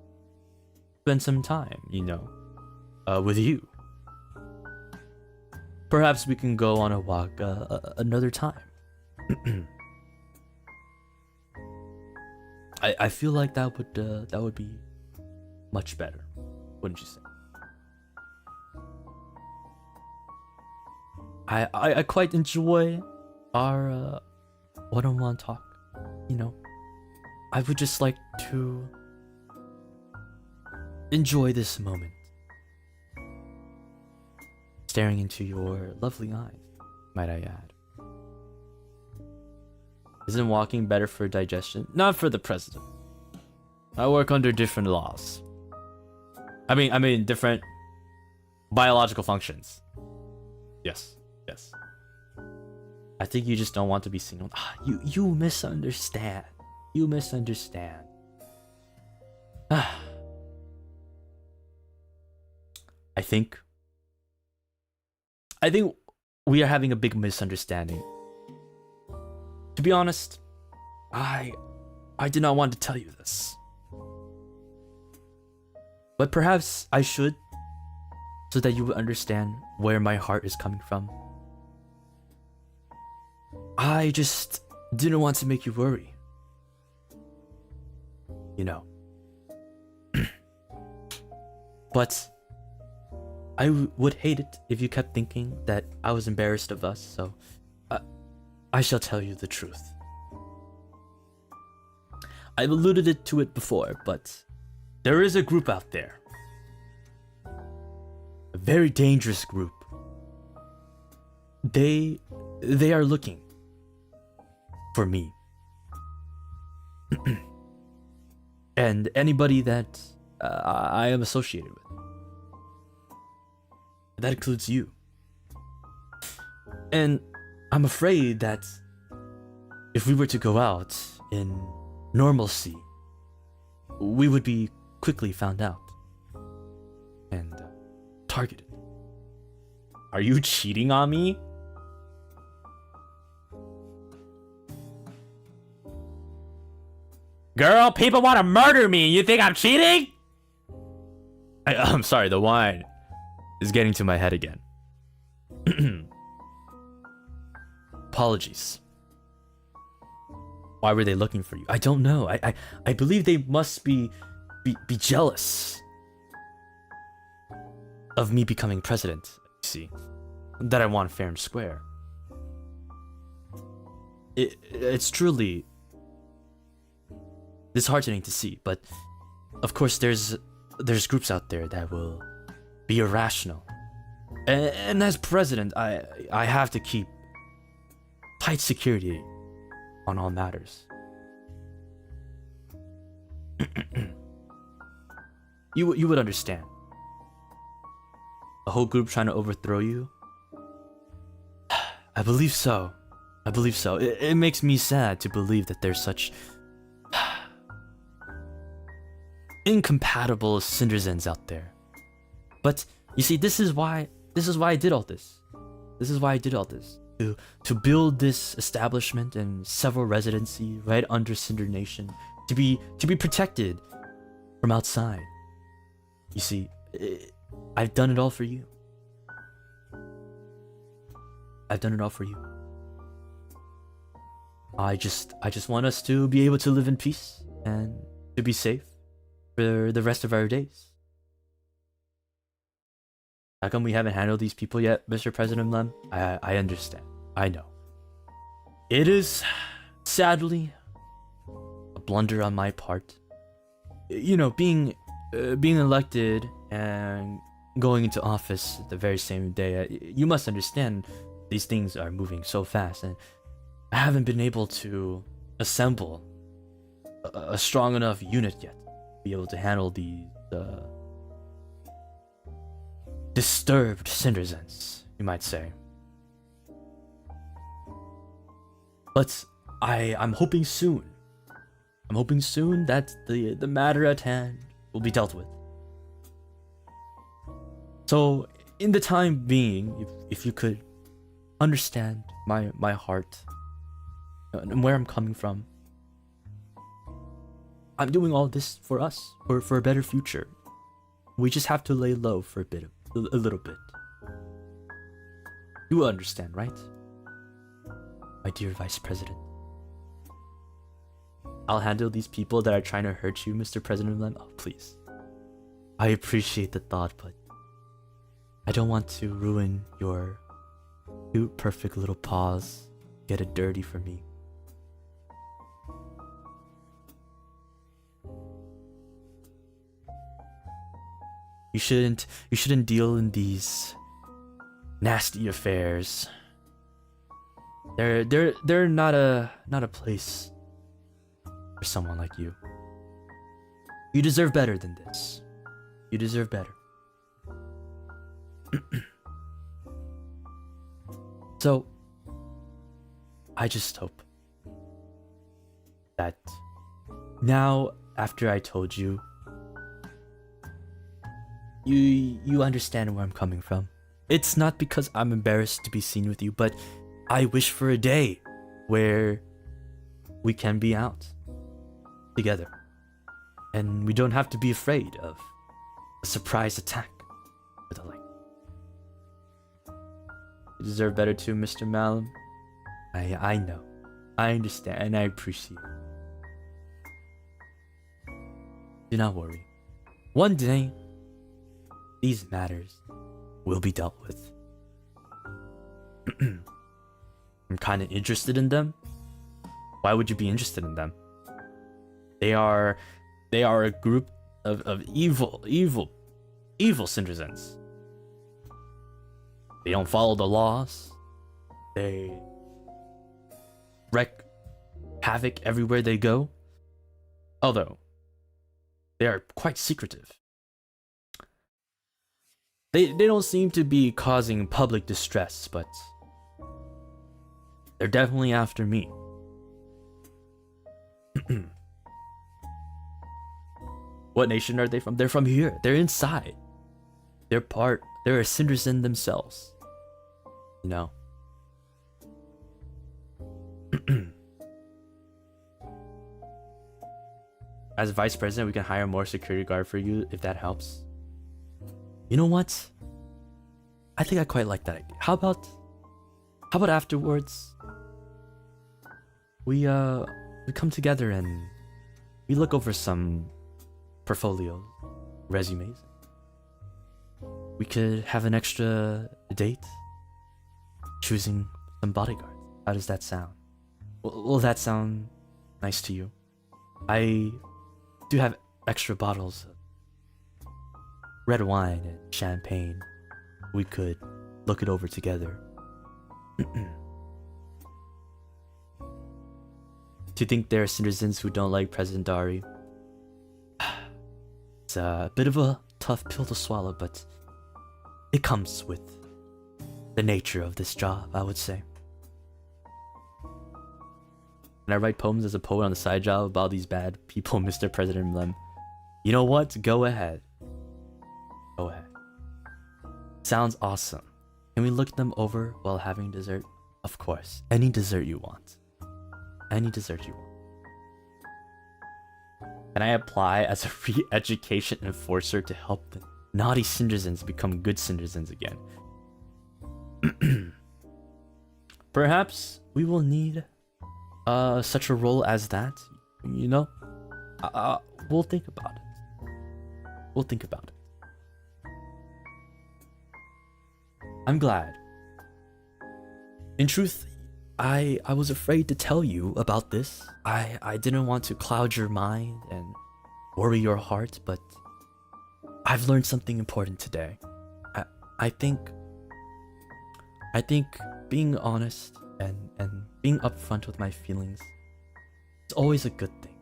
Spend some time, with you. Perhaps we can go on a walk another time. I feel like that would be much better, wouldn't you say? I quite enjoy our one-on-one talk, I would just like to enjoy this moment. Staring into your lovely eyes, might I add. Isn't walking better for digestion? Not for the president. I work under different laws. I mean different biological functions. Yes. I think you just don't want to be seen. You misunderstand. You misunderstand. I think we are having a big misunderstanding. To be honest, I did not want to tell you this. But perhaps I should, so that you would understand where my heart is coming from. I just didn't want to make you worry. You know. But I would hate it if you kept thinking that I was embarrassed of us, so I shall tell you the truth. I've alluded to it before, but there is a group out there. A very dangerous group. They are looking for me. And anybody that I am associated with. That includes you. And I'm afraid that if we were to go out in normalcy, we would be quickly found out and targeted. Are you cheating on me? Girl, people want to murder me. You think I'm cheating? I'm sorry, the wine is getting to my head again. Apologies. Why were they looking for you? I don't know. I believe they must be jealous of me becoming president. You see, that I won fair and square. It's truly disheartening to see, but of course there's groups out there that will be irrational, and as president, I have to keep tight security on all matters. You would understand. A whole group trying to overthrow you? I believe so. It makes me sad to believe that there's such incompatible citizens out there. But you see, this is why I did all this. To build this establishment and several residency right under Cindernation, to be protected from outside. You see, I've done it all for you. I just want us to be able to live in peace and to be safe for the rest of our days. How come we haven't handled these people yet, Mr. President Lem? I understand. I know. It is, sadly, a blunder on my part. You know, being elected and going into office the very same day, you must understand these things are moving so fast, and I haven't been able to assemble a strong enough unit yet to be able to handle the disturbed citizens, you might say. But I'm hoping soon. That the matter at hand will be dealt with. So, in the time being, if you could understand my heart and where I'm coming from, I'm doing all this for us, for a better future. We just have to lay low for a little bit. You understand, right? My dear Vice President. I'll handle these people that are trying to hurt you, Mr. President Lem. Oh, please. I appreciate the thought, but I don't want to ruin your cute, perfect little paws. Get it dirty for me. You shouldn't deal in these nasty affairs. They're not a place for someone like you. You deserve better than this. You deserve better. So, I just hope that now, after I told you, you understand where I'm coming from. It's not because I'm embarrassed to be seen with you, but I wish for a day where we can be out together. And we don't have to be afraid of a surprise attack or the like. You deserve better too, Mr. Malim. I know. I understand and I appreciate it. Do not worry. One day, these matters will be dealt with. I'm kind of interested in them. Why would you be interested in them? They are a group of evil citizens. They don't follow the laws. They wreak havoc everywhere they go. Although, they are quite secretive. They don't seem to be causing public distress, but they're definitely after me. What nation are they from? They're from here. They're inside. They're a citizen themselves. You know. As vice president, we can hire more security guard for you if that helps. You know what? I think I quite like that idea. How about afterwards we come together and we look over some portfolios, resumes. We could have an extra date choosing some bodyguards. How does that sound? Will that sound nice to you? I do have extra bottles of red wine and champagne. We could look it over together. Do you think there are citizens who don't like President Dari? It's a bit of a tough pill to swallow, but it comes with the nature of this job, I would say. Can I write poems as a poet on the side job about these bad people, Mr. President Malim? You know what? Go ahead. Go ahead. Sounds awesome. Can we look them over while having dessert? Of course. Any dessert you want. Any dessert you want. Can I apply as a re-education enforcer to help the naughty citizens become good citizens again? Perhaps we will need such a role as that. You know? We'll think about it. We'll think about it. I'm glad. In truth, I was afraid to tell you about this. I didn't want to cloud your mind and worry your heart, but I've learned something important today. I think being honest and being upfront with my feelings is always a good thing.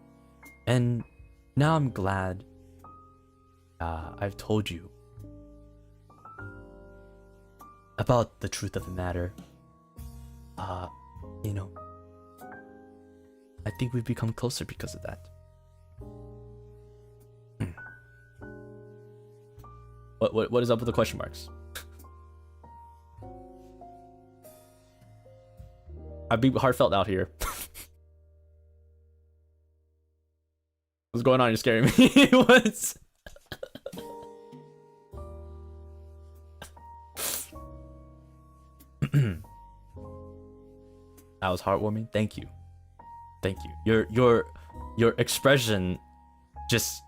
And now I'm glad I've told you about the truth of the matter. You know, I think we've become closer because of that. What is up with the question marks? I'm being heartfelt out here. What's going on? You're scaring me. What's... That was heartwarming. Thank you. Thank you. Your expression just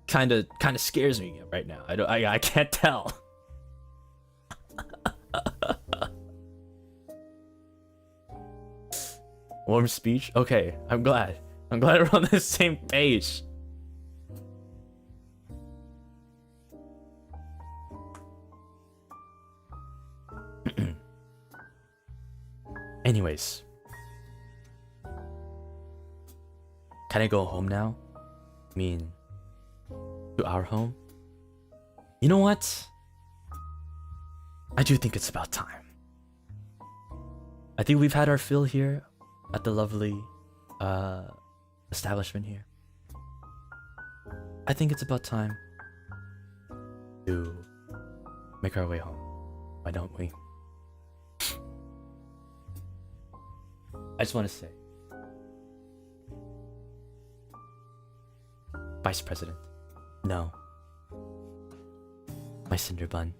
kind of scares me right now. I can't tell. Warm speech? Okay, I'm glad. I'm glad we're on the same page. Anyways. Can I go home now? I mean, to our home? You know what? I do think it's about time. I think we've had our fill here at the lovely establishment here. I think it's about time to make our way home. Why don't we? I just want to say, Vice President, no. My Cinder Bun.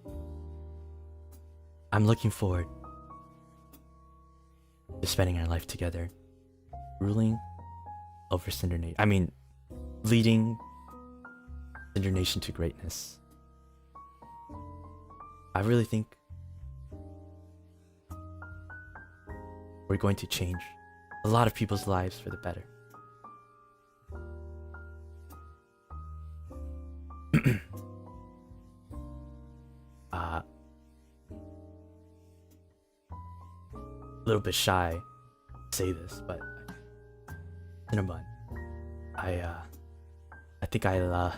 I'm looking forward to spending our life together, ruling over Cindernation. I mean, leading Cindernation to greatness. I really think we're going to change a lot of people's lives for the better. A little bit shy to say this, but Cinnabon, I think oh!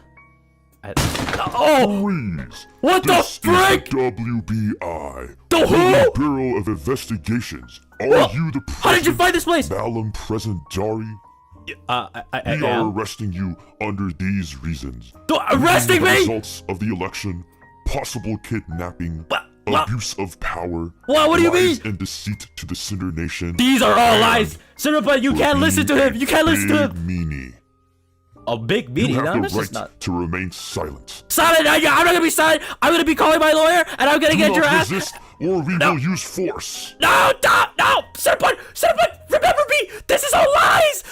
Freeze! What the This frick? is the WBI. The who? Bureau of Investigations. Are What? you the president? How did you find this place? Malim Cendari? I We are am. arresting you under these reasons. Arresting The me? results of the election, possible kidnapping, What? abuse of power, What do you lies mean? and deceit to the Cindernation. These are all and lies. Cinnabon, you can't listen to him. You can't listen to him. Big meanie. A big You meeting. have No, the that's just right not to remain silent. silent. I'm not gonna be silent. I'm gonna be calling my lawyer, and I'm gonna Do get not your ass. resist, or we No. will use force. No, stop! No! Cinnabon! Remember me! This is all lies!